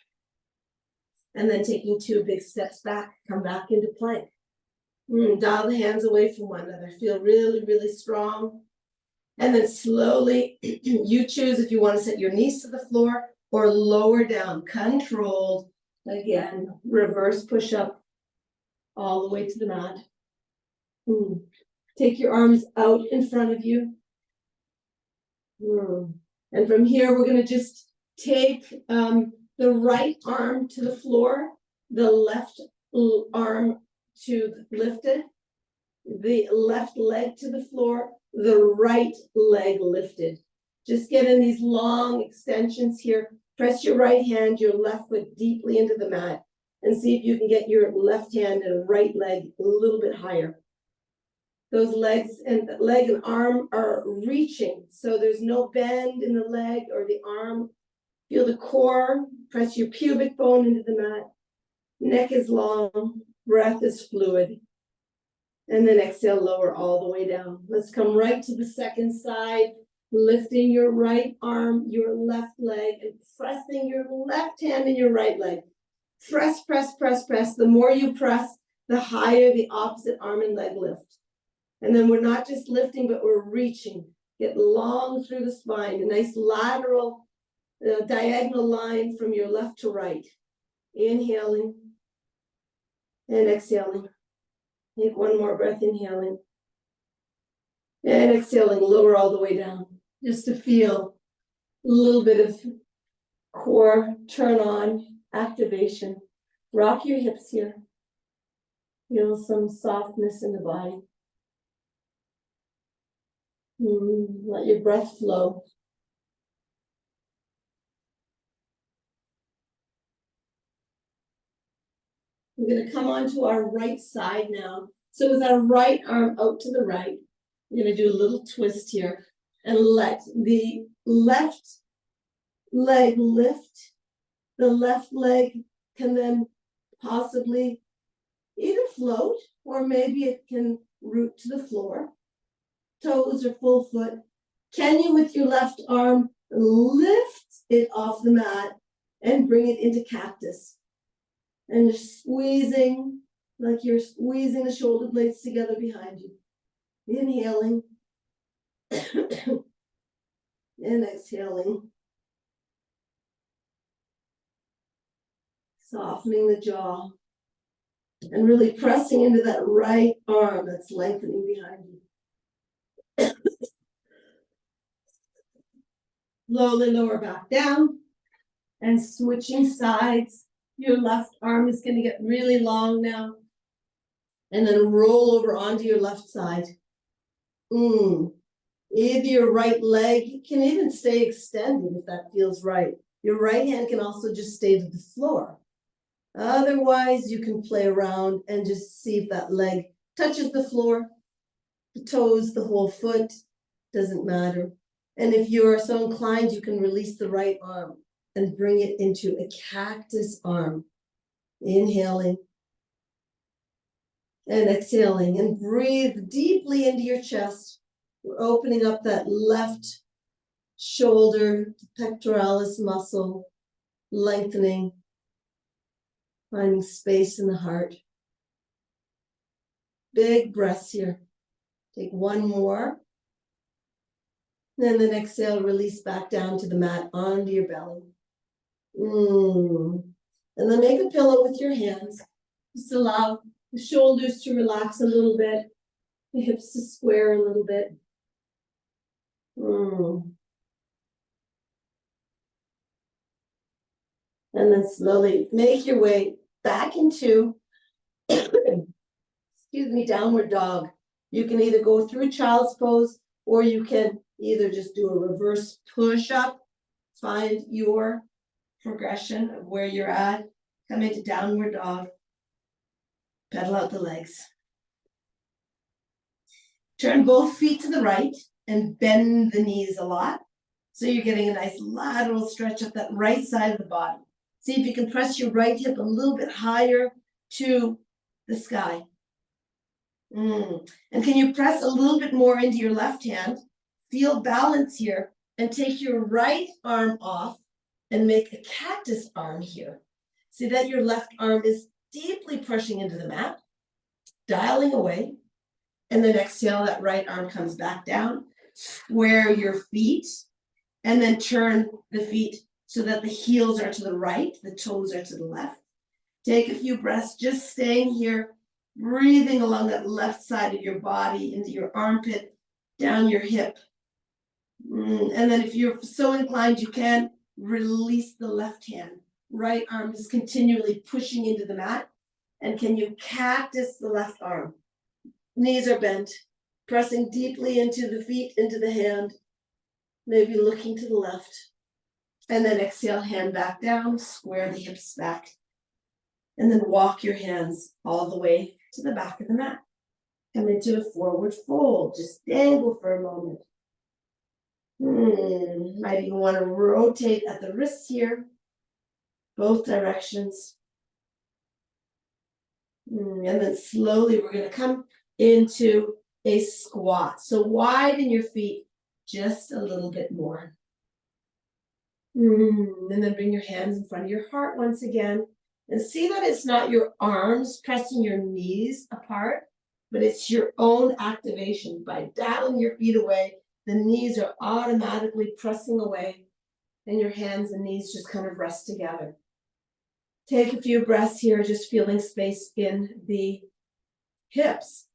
And then taking 2 big steps back, come back into plank. Dial the hands away from one another. Feel really, really strong. And then slowly, you choose if you want to set your knees to the floor or lower down. Controlled. Again, reverse push-up all the way to the mat. Take your arms out in front of you. And from here, we're going to just take the right arm to the floor, the left arm to lifted, the left leg to the floor, the right leg lifted. Just get in these long extensions here. Press your right hand, your left foot deeply into the mat, and see if you can get your left hand and right leg a little bit higher. Those legs and leg and arm are reaching, so there's no bend in the leg or the arm. Feel the core, press your pubic bone into the mat. Neck is long, breath is fluid. And then exhale, lower all the way down. Let's come right to the second side, lifting your right arm, your left leg, and pressing your left hand and your right leg. Press, press, press, press. The more you press, the higher the opposite arm and leg lift. And then we're not just lifting, but we're reaching. Get long through the spine, a nice lateral diagonal line from your left to right. Inhaling and exhaling. Take one more breath, inhaling. And exhaling, lower all the way down. Just to feel a little bit of core turn on, activation. Rock your hips here. Feel some softness in the body. Let your breath flow. We're going to come onto our right side now. So with our right arm out to the right, we're going to do a little twist here and let the left leg lift. The left leg can then possibly either float or maybe it can root to the floor. Toes or full foot. Can you, with your left arm, lift it off the mat and bring it into cactus? And you're squeezing, like you're squeezing the shoulder blades together behind you. Inhaling. And exhaling. Softening the jaw. And really pressing into that right arm that's lengthening behind you. Slowly lower back down. And switching sides. Your left arm is going to get really long now. And then roll over onto your left side. Either your right leg can even stay extended if that feels right. Your right hand can also just stay to the floor. Otherwise, you can play around and just see if that leg touches the floor, the toes, the whole foot, doesn't matter. And if you're so inclined, you can release the right arm and bring it into a cactus arm. Inhaling and exhaling, and breathe deeply into your chest. We're opening up that left shoulder, pectoralis muscle, lengthening, finding space in the heart. Big breaths here. Take one more. And then exhale, release back down to the mat, onto your belly. And then make a pillow with your hands. Just allow the shoulders to relax a little bit, the hips to square a little bit. And then slowly make your way back into, downward dog. You can either go through child's pose, or you can either just do a reverse push-up. Find your progression of where you're at. Come into downward dog. Pedal out the legs. Turn both feet to the right and bend the knees a lot. So you're getting a nice lateral stretch up that right side of the body. See if you can press your right hip a little bit higher to the sky. And can you press a little bit more into your left hand? Feel balance here and take your right arm off and make a cactus arm here. See that your left arm is deeply pushing into the mat, dialing away, and then exhale, that right arm comes back down. Square your feet, and then turn the feet so that the heels are to the right, the toes are to the left. Take a few breaths, just staying here, breathing along that left side of your body, into your armpit, down your hip. And then if you're so inclined, you can release the left hand. Right arm is continually pushing into the mat. And can you cactus the left arm? Knees are bent, pressing deeply into the feet, into the hand, maybe looking to the left. And then exhale, hand back down, square the hips back. And then walk your hands all the way to the back of the mat. Come into a forward fold, just dangle for a moment. Might even want to rotate at the wrists here, both directions. And then slowly we're going to come into a squat. So widen your feet just a little bit more. And then bring your hands in front of your heart once again. And see that it's not your arms pressing your knees apart, but it's your own activation. By dialing your feet away, the knees are automatically pressing away, and your hands and knees just kind of rest together. Take a few breaths here, just feeling space in the hips.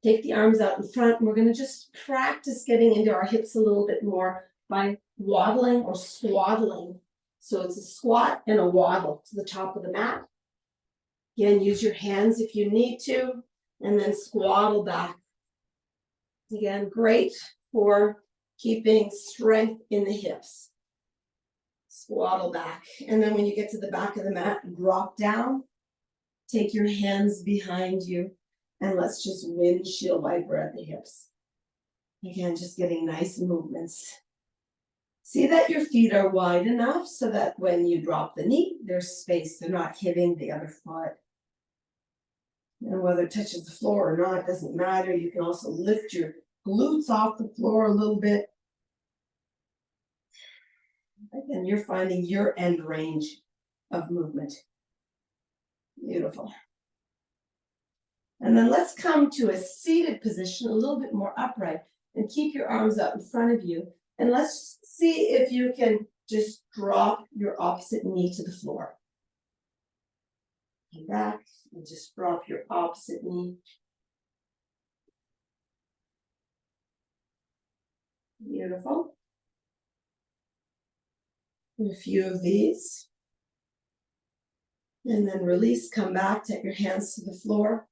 Take the arms out in front, and we're going to just practice getting into our hips a little bit more by waddling or swaddling. So it's a squat and a waddle to the top of the mat. Again, use your hands if you need to, and then swaddle back. Again, great for keeping strength in the hips. Swaddle back. And then when you get to the back of the mat, drop down. Take your hands behind you, and let's just windshield wiper at the hips. Again, just getting nice movements. See that your feet are wide enough so that when you drop the knee, there's space. They're not hitting the other foot. And whether it touches the floor or not, doesn't matter. You can also lift your glutes off the floor a little bit Again, you're finding your end range of movement. Beautiful. And then let's come to a seated position, a little bit more upright, and keep your arms out in front of you. And let's see if you can just drop your opposite knee to the floor. Come back and just drop your opposite knee. Beautiful. A few of these. And then release, come back, take your hands to the floor.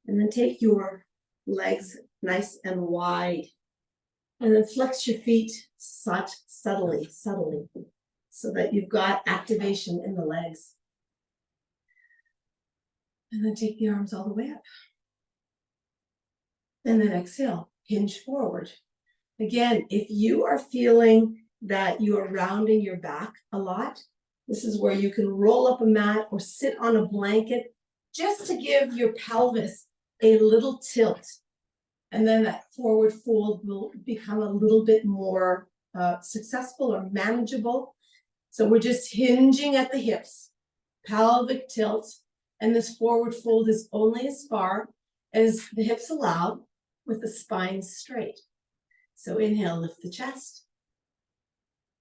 And then take your legs nice and wide. And then flex your feet subtly, so that you've got activation in the legs. And then take the arms all the way up. And then exhale, hinge forward. Again, if you are feeling that you are rounding your back a lot, this is where you can roll up a mat or sit on a blanket just to give your pelvis a little tilt. And then that forward fold will become a little bit more successful or manageable. So we're just hinging at the hips, pelvic tilt, and this forward fold is only as far as the hips allow with the spine straight. So inhale, lift the chest.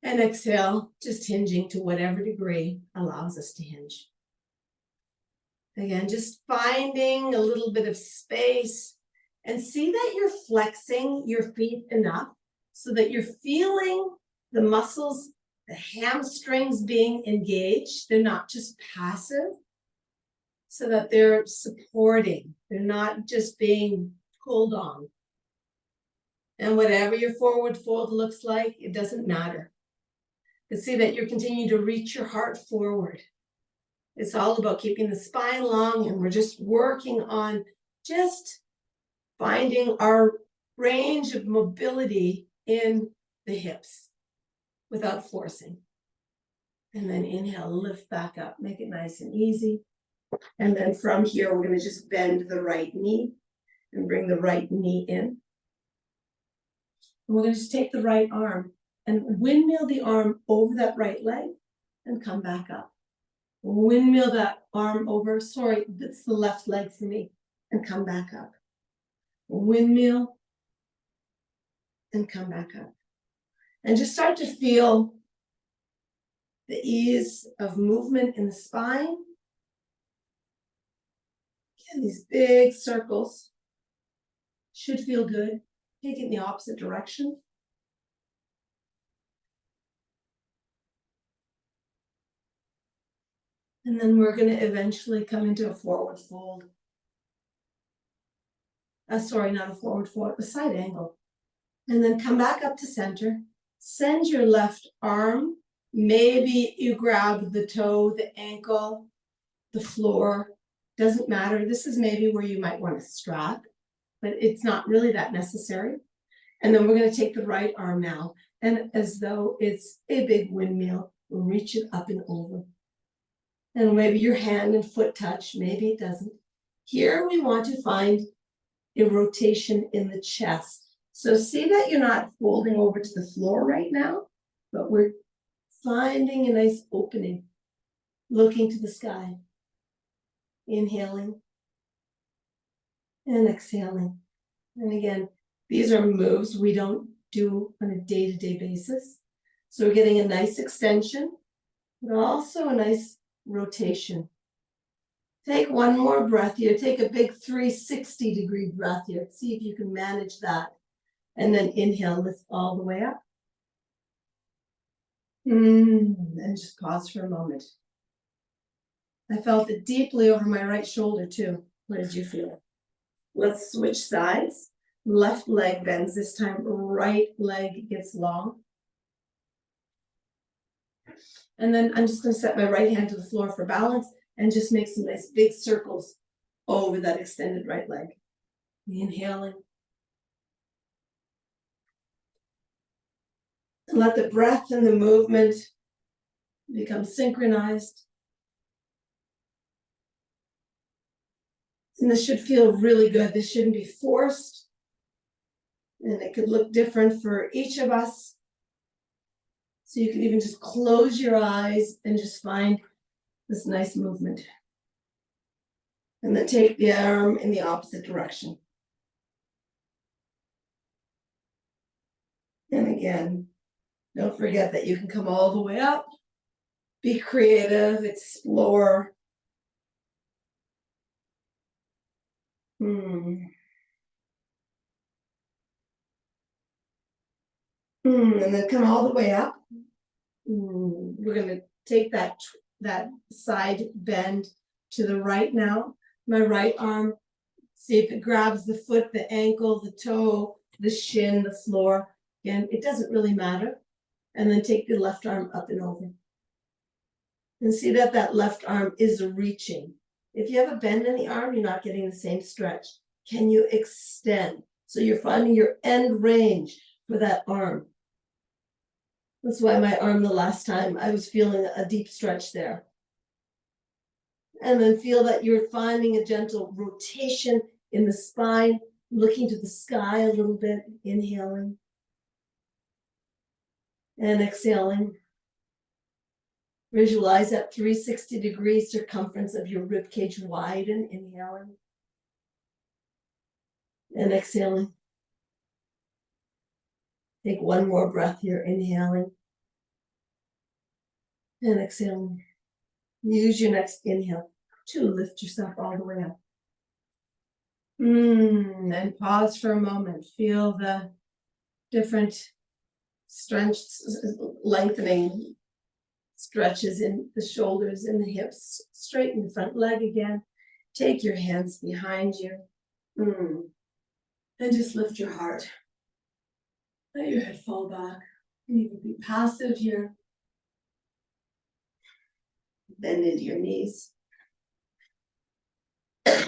And exhale, just hinging to whatever degree allows us to hinge. Again, just finding a little bit of space and see that you're flexing your feet enough so that you're feeling the muscles, the hamstrings being engaged. They're not just passive, so that they're supporting. They're not just being pulled on. And whatever your forward fold looks like, it doesn't matter. You see that you're continuing to reach your heart forward. It's all about keeping the spine long, and we're just working on just finding our range of mobility in the hips without forcing. And then inhale, lift back up, make it nice and easy. And then from here, we're going to just bend the right knee and bring the right knee in. And we're going to just take the right arm and windmill the arm over that right leg and come back up. Windmill that arm over, sorry, that's the left leg for me, and come back up. Windmill and come back up. And just start to feel the ease of movement in the spine. Again, these big circles should feel good. Take it in the opposite direction. And then we're going to eventually come into a forward fold. Sorry, not a forward fold, a side angle. And then come back up to center. Send your left arm. Maybe you grab the toe, the ankle, the floor. Doesn't matter. This is maybe where you might want to strap, but it's not really that necessary. And then we're going to take the right arm now, and as though it's a big windmill, we'll reach it up and over. And maybe your hand and foot touch, maybe it doesn't. Here we want to find a rotation in the chest. So see that you're not folding over to the floor right now, but we're finding a nice opening, looking to the sky. Inhaling and exhaling. And again, these are moves we don't do on a day-to-day basis. So we're getting a nice extension, but also a nice rotation. Take one more breath here. Take a big 360-degree breath here. See if you can manage that. And then inhale, lift all the way up. And just pause for a moment. I felt it deeply over my right shoulder too. What did you feel? Let's switch sides. Left leg bends this time. Right leg gets long. And then I'm just going to set my right hand to the floor for balance and just make some nice big circles over that extended right leg. Inhaling. And let the breath and the movement become synchronized. And this should feel really good. This shouldn't be forced. And it could look different for each of us. So you can even just close your eyes and just find this nice movement. And then take the arm in the opposite direction. And again, don't forget that you can come all the way up, be creative, explore. And then come all the way up. We're going to take that side bend to the right now. My right arm, see if it grabs the foot, the ankle, the toe, the shin, the floor. Again, it doesn't really matter. And then take the left arm up and over. And see that that left arm is reaching. If you have a bend in the arm, you're not getting the same stretch. Can you extend? So you're finding your end range for that arm. That's why my arm the last time, I was feeling a deep stretch there. And then feel that you're finding a gentle rotation in the spine, looking to the sky a little bit, inhaling and exhaling. Visualize that 360-degree circumference of your rib cage widen, inhaling and exhaling. Take one more breath here, inhaling and exhaling. Use your next inhale to lift yourself all the way up. And pause for a moment. Feel the different lengthening stretches in the shoulders and the hips. Straighten the front leg again. Take your hands behind you. And just lift your heart. Let your head fall back. You can be passive here. Bend into your knees. Excuse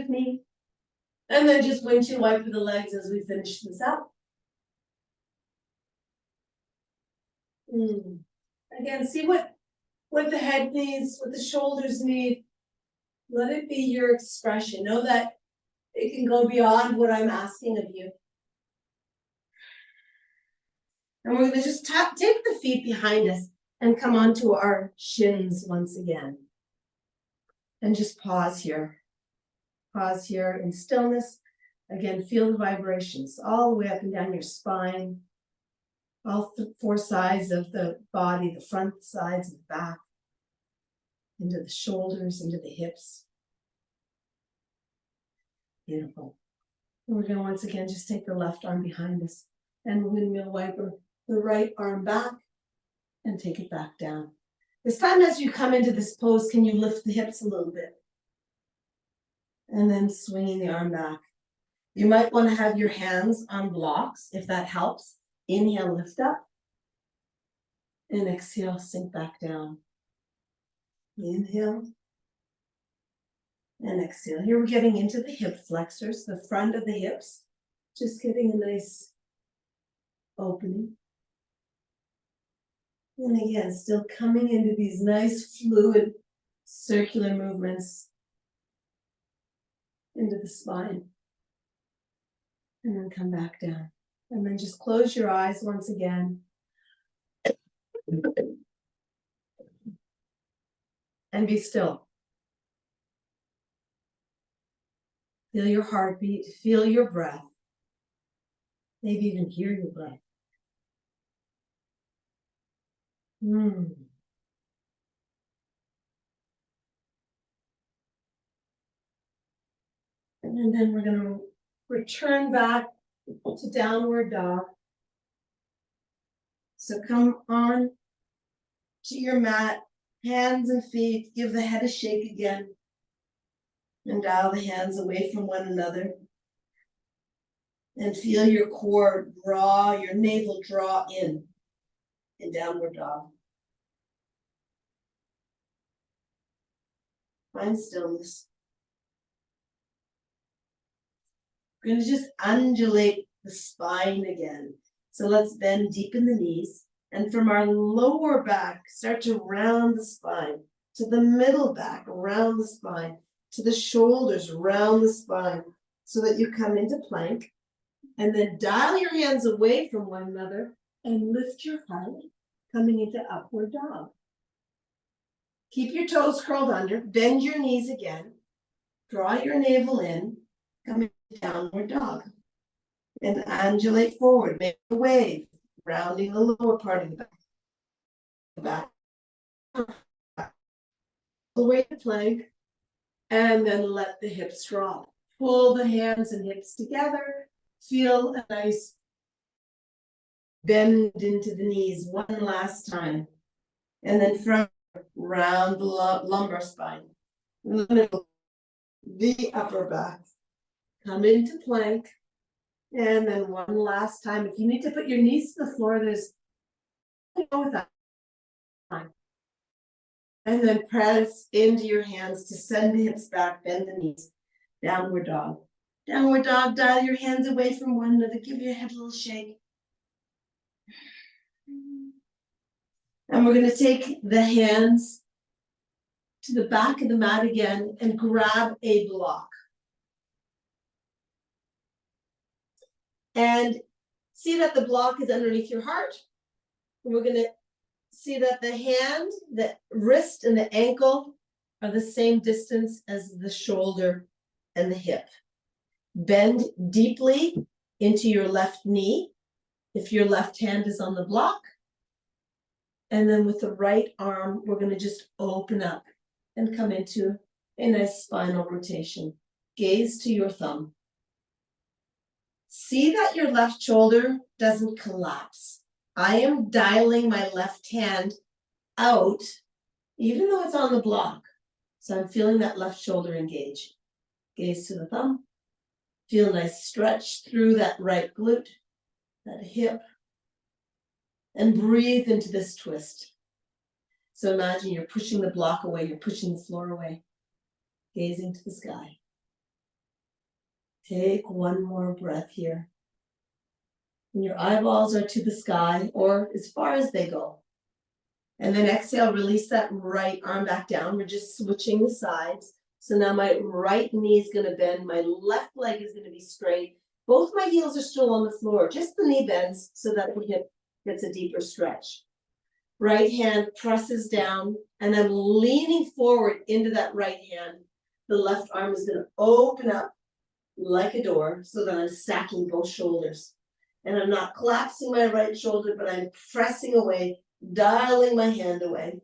me. And then just windshield wipe for the legs as we finish this up. Again, see what the head needs, what the shoulders need. Let it be your expression. Know that it can go beyond what I'm asking of you. And we're going to just take the feet behind us and come onto our shins once again. And just pause here. Pause here in stillness. Again, feel the vibrations all the way up and down your spine. All four sides of the body, the front, sides, and back. Into the shoulders, into the hips. Beautiful. And we're going to once again just take the left arm behind us and windmill wiper the right arm back and take it back down. This time as you come into this pose, can you lift the hips a little bit? And then swinging the arm back. You might want to have your hands on blocks if that helps. Inhale, lift up. And exhale, sink back down. Inhale. And exhale. Here we're getting into the hip flexors, the front of the hips. Just getting a nice opening. And again, still coming into these nice fluid circular movements into the spine. And then come back down. And then just close your eyes once again. And be still. Feel your heartbeat, feel your breath. Maybe even hear your breath. And then we're going to return back to downward dog. So come on to your mat, hands and feet, give the head a shake again. And dial the hands away from one another. And feel your core draw, your navel draw in downward dog. Find stillness. We're going to just undulate the spine again. So let's bend deep in the knees. And from our lower back, start to round the spine. To the middle back, around the spine. To the shoulders, around the spine. So that you come into plank. And then dial your hands away from one another and lift your heart, coming into upward dog. Keep your toes curled under, bend your knees again, draw your navel in, come into downward dog. And undulate forward, make a wave, rounding the lower part of the back. All the way to plank, and then let the hips drop. Pull the hands and hips together. Feel a nice bend into the knees one last time. And then from round the lumbar spine. In the middle, the upper back. Come into plank. And then one last time. If you need to put your knees to the floor, there's no with that. And then press into your hands to send the hips back, bend the knees. Downward dog. Downward dog, dial your hands away from one another. Give your head a little shake. And we're going to take the hands to the back of the mat again and grab a block. And see that the block is underneath your heart. And we're going to see that the hand, the wrist, and the ankle are the same distance as the shoulder and the hip. Bend deeply into your left knee if your left hand is on the block. And then with the right arm, we're going to just open up and come into a nice spinal rotation. Gaze to your thumb. See that your left shoulder doesn't collapse. I am dialing my left hand out, even though it's on the block. So I'm feeling that left shoulder engage. Gaze to the thumb. Feel a nice stretch through that right glute, that hip. And breathe into this twist. So imagine you're pushing the block away, you're pushing the floor away. Gazing to the sky. Take one more breath here. And your eyeballs are to the sky or as far as they go. And then exhale, release that right arm back down. We're just switching the sides. So now my right knee is going to bend. My left leg is going to be straight. Both my heels are still on the floor. Just the knee bends so that the hip gets a deeper stretch. Right hand presses down and then leaning forward into that right hand. The left arm is going to open up like a door so that I'm stacking both shoulders. And I'm not collapsing my right shoulder, but I'm pressing away, dialing my hand away,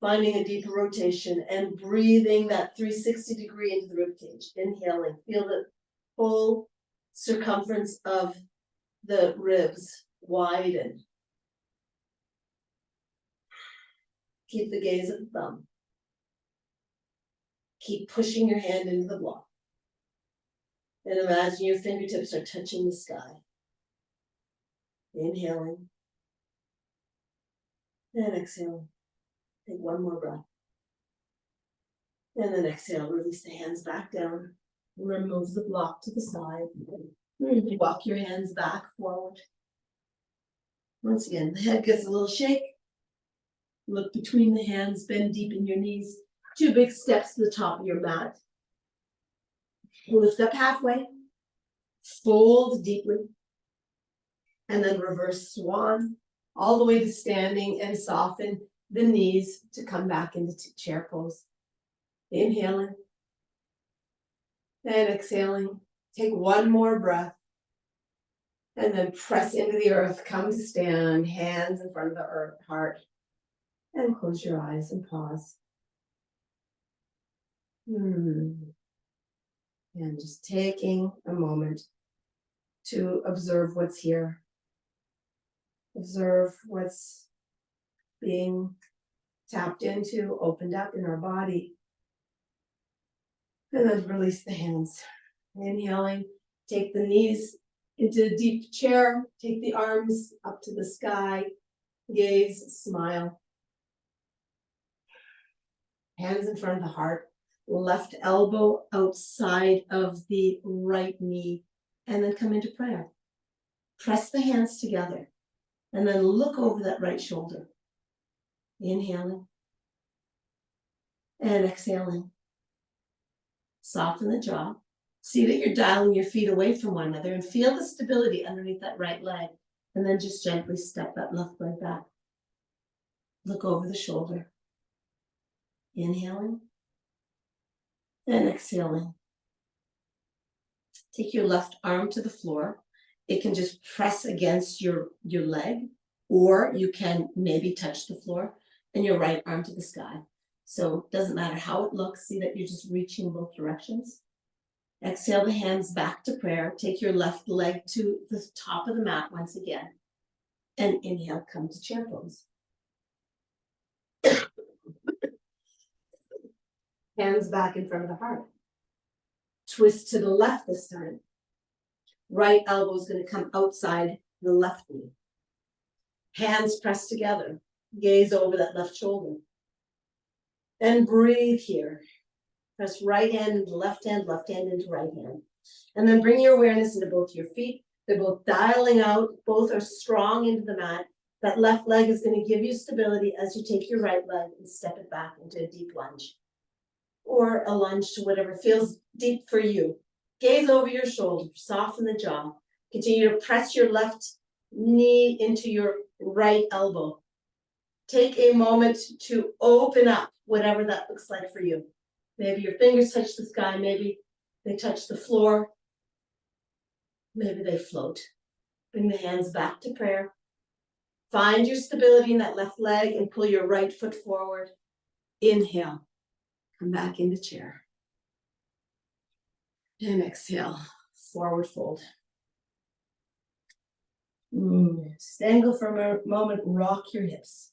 finding a deeper rotation and breathing that 360 degree into the ribcage. Inhaling, feel the full circumference of the ribs widen. Keep the gaze at the thumb. Keep pushing your hand into the block. And imagine your fingertips are touching the sky. Inhaling. And exhaling. Take one more breath. And then exhale, release the hands back down. Remove the block to the side. Walk your hands back, forward. Once again, the head gets a little shake. Look between the hands, bend deep in your knees. 2 big steps to the top of your mat. Lift up halfway. Fold deeply. And then reverse swan. All the way to standing and soften the knees to come back into chair pose. Inhaling. And exhaling. Take one more breath. And then press into the earth. Come to stand. Hands in front of the earth, heart. And close your eyes and pause. And just taking a moment to observe what's here. Observe what's being tapped into, opened up in our body. And then release the hands. Inhaling, take the knees into a deep chair. Take the arms up to the sky. Gaze, smile. Hands in front of the heart. Left elbow outside of the right knee. And then come into prayer. Press the hands together. And then look over that right shoulder. Inhaling. And exhaling. Soften the jaw. See that you're dialing your feet away from one another and feel the stability underneath that right leg. And then just gently step that left leg back. Look over the shoulder. Inhaling and exhaling. Take your left arm to the floor. It can just press against your leg, or you can maybe touch the floor, and your right arm to the sky. So it doesn't matter how it looks. See that you're just reaching both directions. Exhale the hands back to prayer. Take your left leg to the top of the mat once again. And inhale, come to chair pose. Hands back in front of the heart. Twist to the left this time. Right elbow is going to come outside the left knee. Hands pressed together. Gaze over that left shoulder. And breathe here. Press right hand into left hand into right hand. And then bring your awareness into both your feet. They're both dialing out. Both are strong into the mat. That left leg is going to give you stability as you take your right leg and step it back into a deep lunge. Or a lunge to whatever feels deep for you. Gaze over your shoulder. Soften the jaw. Continue to press your left knee into your right elbow. Take a moment to open up whatever that looks like for you. Maybe your fingers touch the sky, maybe they touch the floor, maybe they float. Bring the hands back to prayer. Find your stability in that left leg and pull your right foot forward. Inhale, come back into chair. And exhale, forward fold. Just angle for a moment, rock your hips.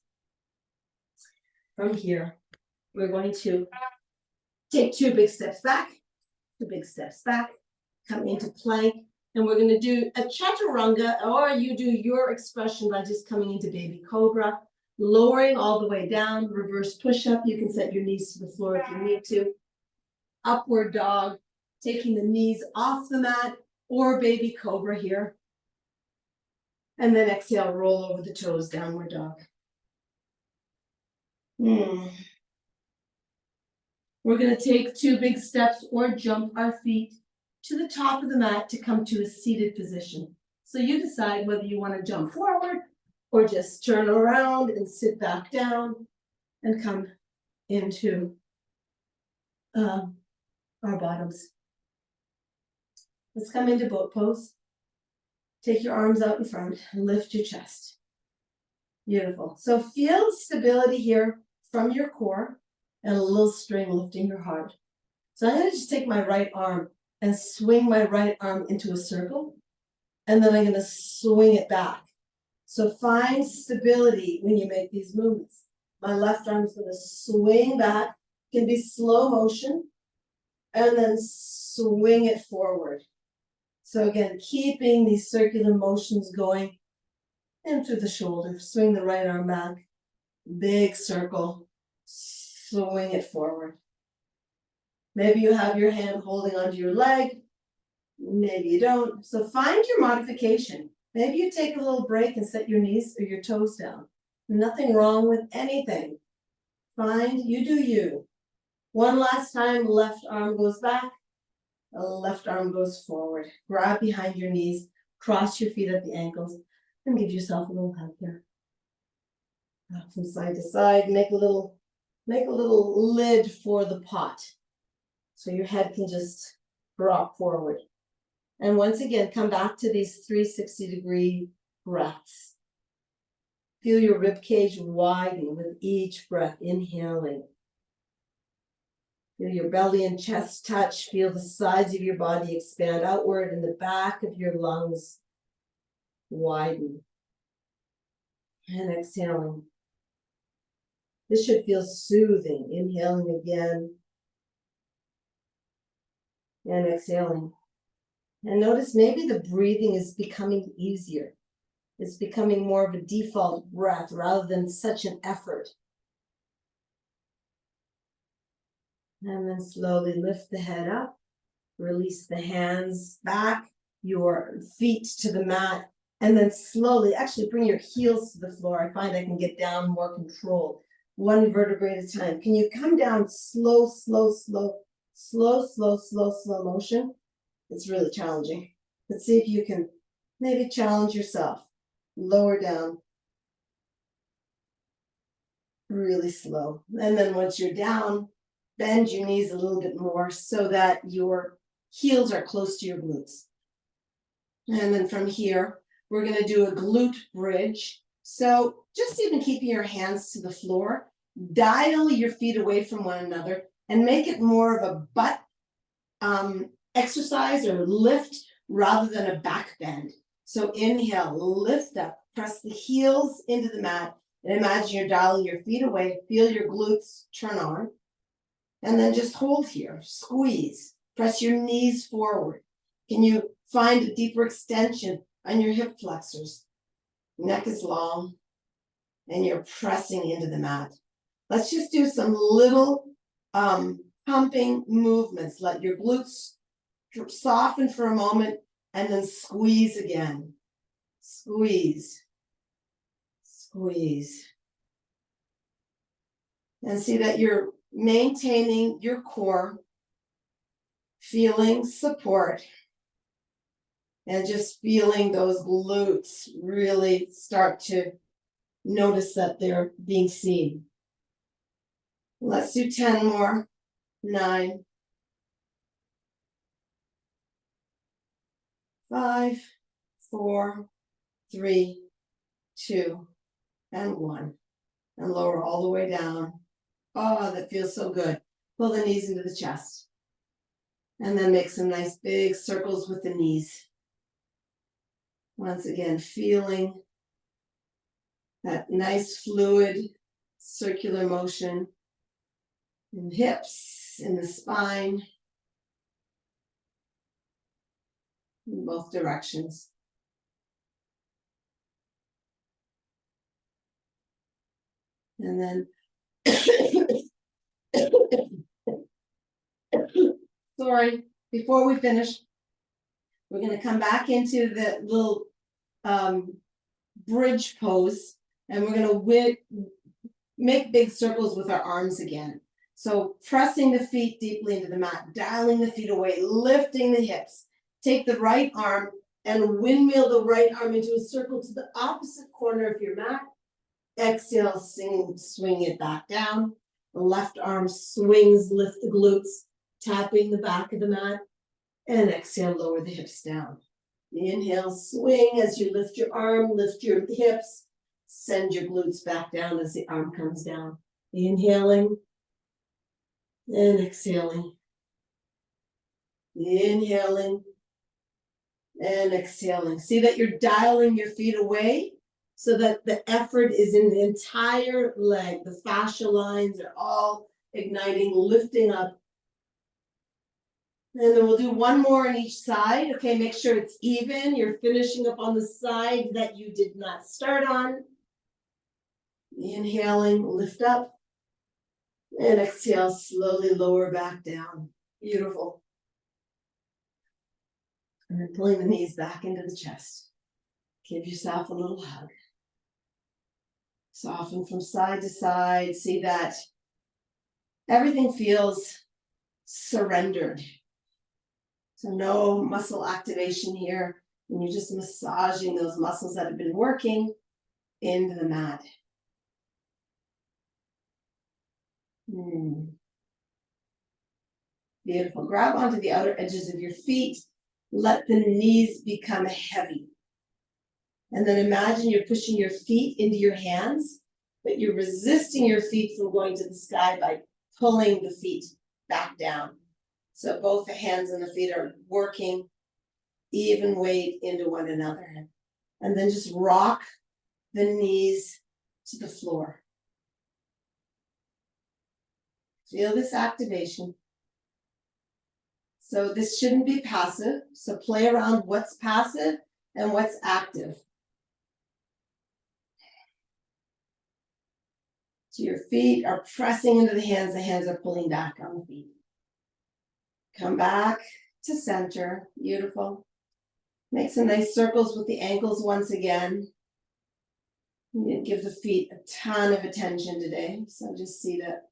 From here, we're going to take 2 big steps back, 2 big steps back, come into plank, and we're going to do a chaturanga, or you do your expression by just coming into baby cobra, lowering all the way down, reverse push-up. You can set your knees to the floor if you need to. Upward dog, taking the knees off the mat, or baby cobra here. And then exhale, roll over the toes, downward dog. We're going to take 2 big steps or jump our feet to the top of the mat to come to a seated position. So you decide whether you want to jump forward or just turn around and sit back down and come into our bottoms. Let's come into boat pose. Take your arms out in front and lift your chest. Beautiful. So feel stability here from your core and a little string lifting your heart. So I'm going to just take my right arm and swing my right arm into a circle, and then I'm going to swing it back. So find stability when you make these movements. My left arm is going to swing back, it can be slow motion, and then swing it forward. So again, keeping these circular motions going in through the shoulder. Swing the right arm back, big circle, swing it forward. Maybe you have your hand holding onto your leg, maybe you don't. So find your modification. Maybe you take a little break and set your knees or your toes down. Nothing wrong with anything. Find, you do you. One last time, left arm goes back, left arm goes forward. Grab behind your knees, cross your feet at the ankles, and give yourself a little hug here. Rock from side to side, make a little lid for the pot. So your head can just drop forward. And once again, come back to these 360-degree breaths. Feel your rib cage widen with each breath, inhaling. Feel your belly and chest touch. Feel the sides of your body expand outward and the back of your lungs widen. And exhaling. This should feel soothing. Inhaling again. And exhaling. And notice maybe the breathing is becoming easier. It's becoming more of a default breath rather than such an effort. And then slowly lift the head up. Release the hands back, your feet to the mat. And then slowly, actually bring your heels to the floor. I find I can get down more controlled. 1 vertebrae at a time. Can you come down slow motion? It's really challenging. Let's see if you can maybe challenge yourself. Lower down. Really slow. And then once you're down, bend your knees a little bit more so that your heels are close to your glutes. And then from here, we're going to do a glute bridge. So just even keeping your hands to the floor, dial your feet away from one another and make it more of a butt exercise or lift rather than a back bend. So inhale, lift up, press the heels into the mat, and imagine you're dialing your feet away, feel your glutes turn on, and then just hold here, squeeze, press your knees forward. Can you find a deeper extension on your hip flexors? Neck is long, and you're pressing into the mat. Let's just do some little pumping movements. Let your glutes soften for a moment, and then squeeze again. Squeeze. Squeeze. And see that you're maintaining your core, feeling support, and just feeling those glutes really start to notice that they're being seen. Let's do 10 more. 9, 5, 4, 3, 2, and 1. And lower all the way down. Oh, that feels so good. Pull the knees into the chest. And then make some nice big circles with the knees. Once again, feeling that nice fluid circular motion in the hips, in the spine, in both directions. And then, sorry, before we finish, we're going to come back into the little bridge pose, and we're going to make big circles with our arms again. So pressing the feet deeply into the mat, dialing the feet away, lifting the hips. Take the right arm and windmill the right arm into a circle to the opposite corner of your mat. Exhale, swing it back down. The left arm swings, lift the glutes, tapping the back of the mat. And exhale, lower the hips down. Inhale, swing as you lift your arm, lift your hips. Send your glutes back down as the arm comes down. Inhaling and exhaling. Inhaling and exhaling. See that you're dialing your feet away so that the effort is in the entire leg. The fascia lines are all igniting, lifting up. And then we'll do one more on each side. Okay, make sure it's even. You're finishing up on the side that you did not start on. Inhaling, lift up. And exhale, slowly lower back down. Beautiful. And then pulling the knees back into the chest. Give yourself a little hug. Soften from side to side. See that everything feels surrendered. So no muscle activation here. And you're just massaging those muscles that have been working into the mat. Beautiful. Grab onto the outer edges of your feet. Let the knees become heavy. And then imagine you're pushing your feet into your hands, but you're resisting your feet from going to the sky by pulling the feet back down. So both the hands and the feet are working even weight into one another. And then just rock the knees to the floor. Feel this activation. So this shouldn't be passive. So play around what's passive and what's active. So your feet are pressing into the hands are pulling back on the feet. Come back to center. Beautiful. Make some nice circles with the ankles once again. You didn't give the feet a ton of attention today, so just see that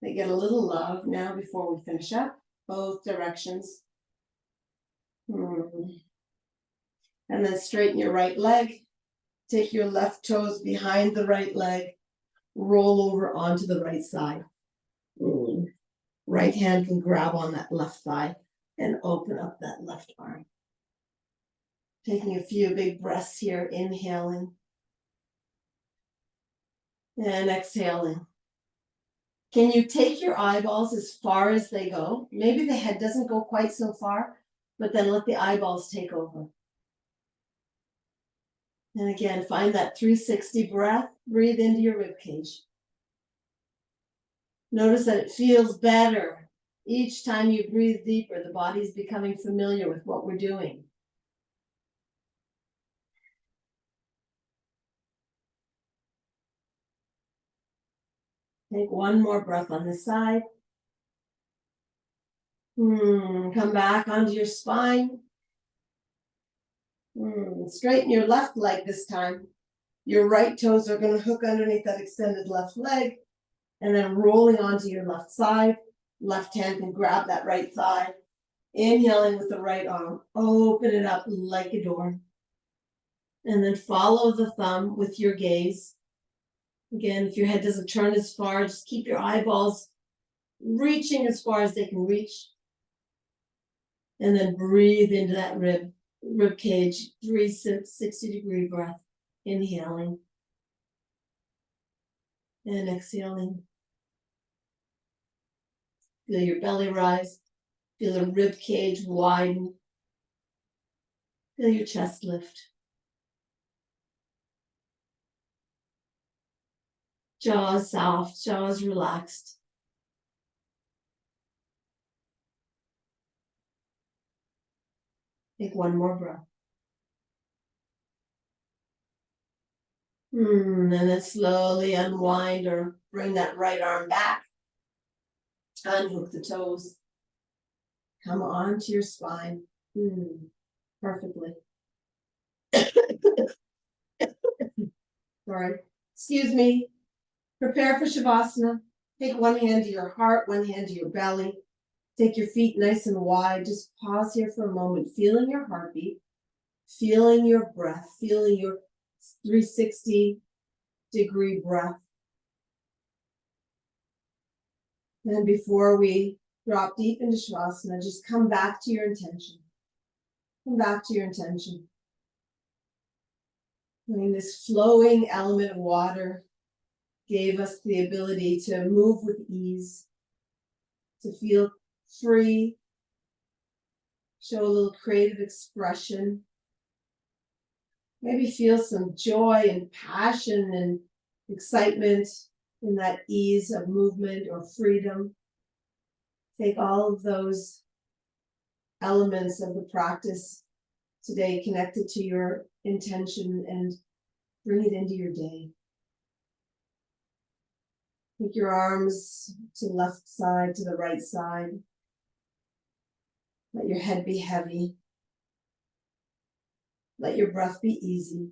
they get a little love now before we finish up, both directions. And then straighten your right leg. Take your left toes behind the right leg. Roll over onto the right side. Right hand can grab on that left thigh and open up that left arm. Taking a few big breaths here, inhaling and exhaling. Can you take your eyeballs as far as they go? Maybe the head doesn't go quite so far, but then let the eyeballs take over. And again, find that 360 breath. Breathe into your ribcage. Notice that it feels better. Each time you breathe deeper, the body's becoming familiar with what we're doing. Take one more breath on this side. Come back onto your spine. Straighten your left leg this time. Your right toes are going to hook underneath that extended left leg. And then rolling onto your left side. Left hand can grab that right thigh. Inhaling with the right arm. Open it up like a door. And then follow the thumb with your gaze. Again, if your head doesn't turn as far, just keep your eyeballs reaching as far as they can reach. And then breathe into that rib cage, 360-degree breath. Inhaling and exhaling. Feel your belly rise. Feel the rib cage widen. Feel your chest lift. Jaws soft, jaws relaxed. Take one more breath. And then slowly unwind or bring that right arm back. Unhook the toes. Come onto your spine. Perfectly. Sorry. Excuse me. Prepare for Shavasana. Take one hand to your heart, one hand to your belly. Take your feet nice and wide. Just pause here for a moment, feeling your heartbeat, feeling your breath, feeling your 360-degree breath. And before we drop deep into Shavasana, just come back to your intention. Come back to your intention. And this flowing element of water gave us the ability to move with ease, to feel free, show a little creative expression, maybe feel some joy and passion and excitement in that ease of movement or freedom. Take all of those elements of the practice today connected to your intention and bring it into your day. Take your arms to the left side, to the right side. Let your head be heavy. Let your breath be easy.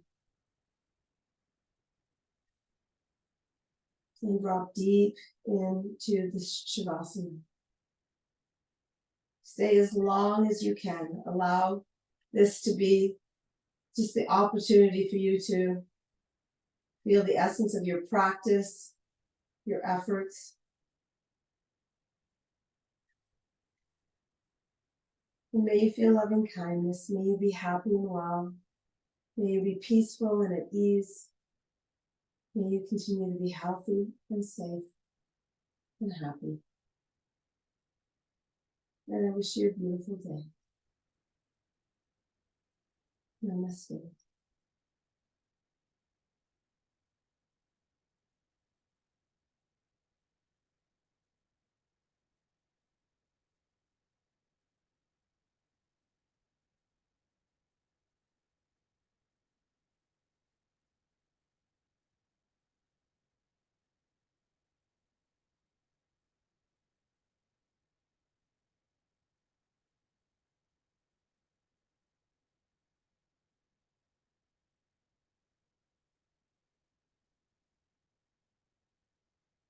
And drop deep into the Shavasana. Stay as long as you can. Allow this to be just the opportunity for you to feel the essence of your practice, your efforts. And may you feel loving kindness. May you be happy and well. May you be peaceful and at ease. May you continue to be healthy and safe and happy. And I wish you a beautiful day. Namaste.